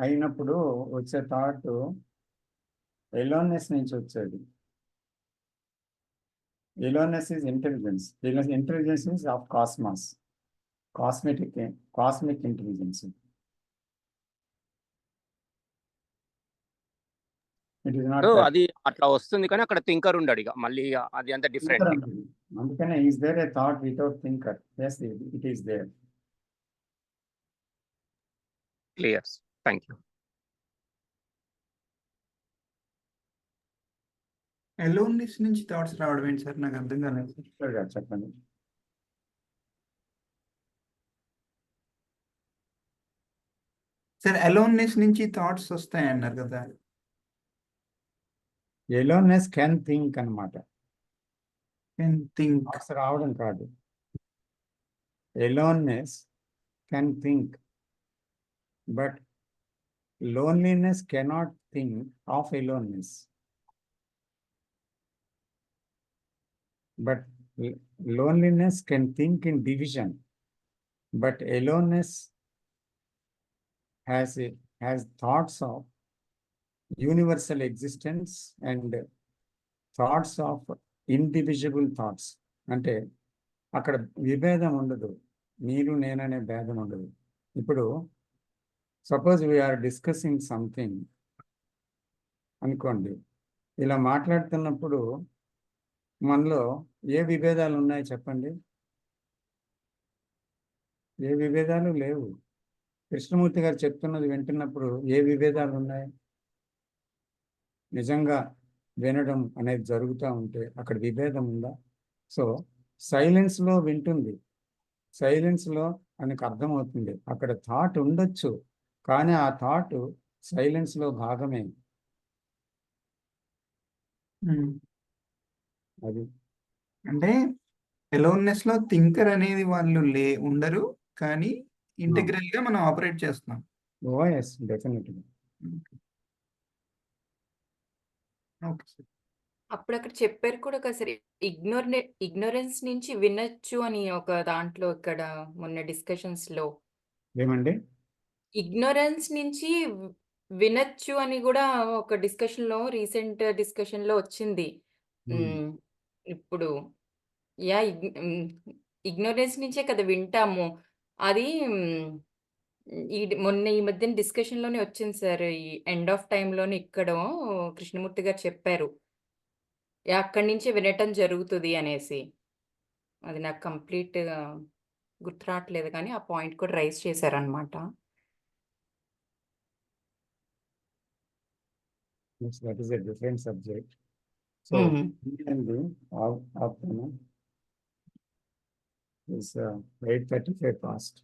అయినప్పుడు వచ్చే థాట్ ఎలోన్నెస్ నుంచి వచ్చేది. Aloneness is intelligence. Intelligence is of cosmos, cosmic intelligence. అది అట్లా వస్తుంది కానీ అక్కడ థింకర్ ఉండడు, ఇక మళ్ళీ అది అంత డిఫరెంట్. అందుకనే is there a thought without thinker? yes, it is there. Clear, thank you. Aloneness నుంచి థాట్స్ రావడం ఏంటి సార్? నాకు అర్థం కాలేదు సార్. చెప్పండి. సార్ అలోన్నెస్ నుంచి థాట్స్ వస్తాయి అన్నారు కదా. ఎలోన్నెస్ కెన్ థింక్ అన్నమాట. థింక్ రావడం కాదు. Aloneness can think, but loneliness cannot think of aloneness. But loneliness can think in division, but aloneness has thoughts of universal existence and thoughts of indivisible thoughts. అంటే అక్కడ విభేదం ఉండదు, మీరు నేననే భేదం ఉండదు. ఇప్పుడు సపోజ్ వీఆర్ డిస్కసింగ్ సంథింగ్ అనుకోండి, ఇలా మాట్లాడుతున్నప్పుడు మనలో ఏ విభేదాలు ఉన్నాయి చెప్పండి? ఏ విభేదాలు లేవు. కృష్ణమూర్తి గారు చెప్తున్నది వింటున్నప్పుడు ఏ విభేదాలు ఉన్నాయి? నిజంగా వినడం అనేది జరుగుతూ ఉంటే అక్కడ విభేదం ఉందా? సో సైలెన్స్లో వింటుంది, సైలెన్స్లో ఆయనకు అర్థమవుతుంది అక్కడ థాట్ ఉండొచ్చు, కానీ ఆ థాట్ సైలెన్స్లో భాగమే. అది అంటే ఎలోన్నెస్ లో థింకర్ అనేది వాళ్ళు ఉండరు, కానీ ఇంటిగ్రల్ గా మనం ఆపరేట్ చేస్తున్నాం. ఓఎస్ డెఫినెట్గా. Okay sir. అప్పుడు అక్కడ చెప్పారు కూడా కదా సార్, ఇగ్నోరెన్స్ నుంచి వినొచ్చు అని ఒక దాంట్లో ఇక్కడ మొన్న డిస్కషన్స్ లో. ఏమండి? ఇగ్నోరెన్స్ నుంచి వినొచ్చు అని కూడా ఒక డిస్కషన్ లో, రీసెంట్ డిస్కషన్ లో వచ్చింది. ఇప్పుడు యా ఇగ్నోరెన్స్ నుంచే కదా వింటాము. అది మొన్న ఈ మధ్యన డిస్కషన్ లోనే వచ్చింది సార్. ఈ ఎండ్ ఆఫ్ టైమ్ లోనే ఇక్కడ కృష్ణమూర్తి గారు చెప్పారు, అక్కడి నుంచే వినటం జరుగుతుంది అనేసి. అది నాకు కంప్లీట్ గుర్తు రావట్లేదు, కానీ ఆ పాయింట్ కూడా రైజ్ చేశారనమాట. That is a different subject. So, afternoon is 8:35 past.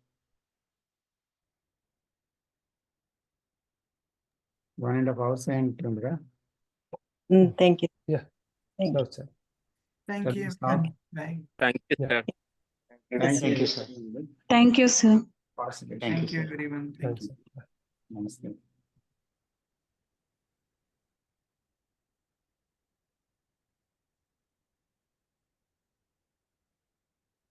1.5 hours aయింటుందిగా. Thank you. Yeah. Thank Sure, sir. Thank you. Stop. Bye. Thank you sir. Thank you, sir. Thank you, sir. Participation. Thank you everyone. Thanks, sir. Namaste.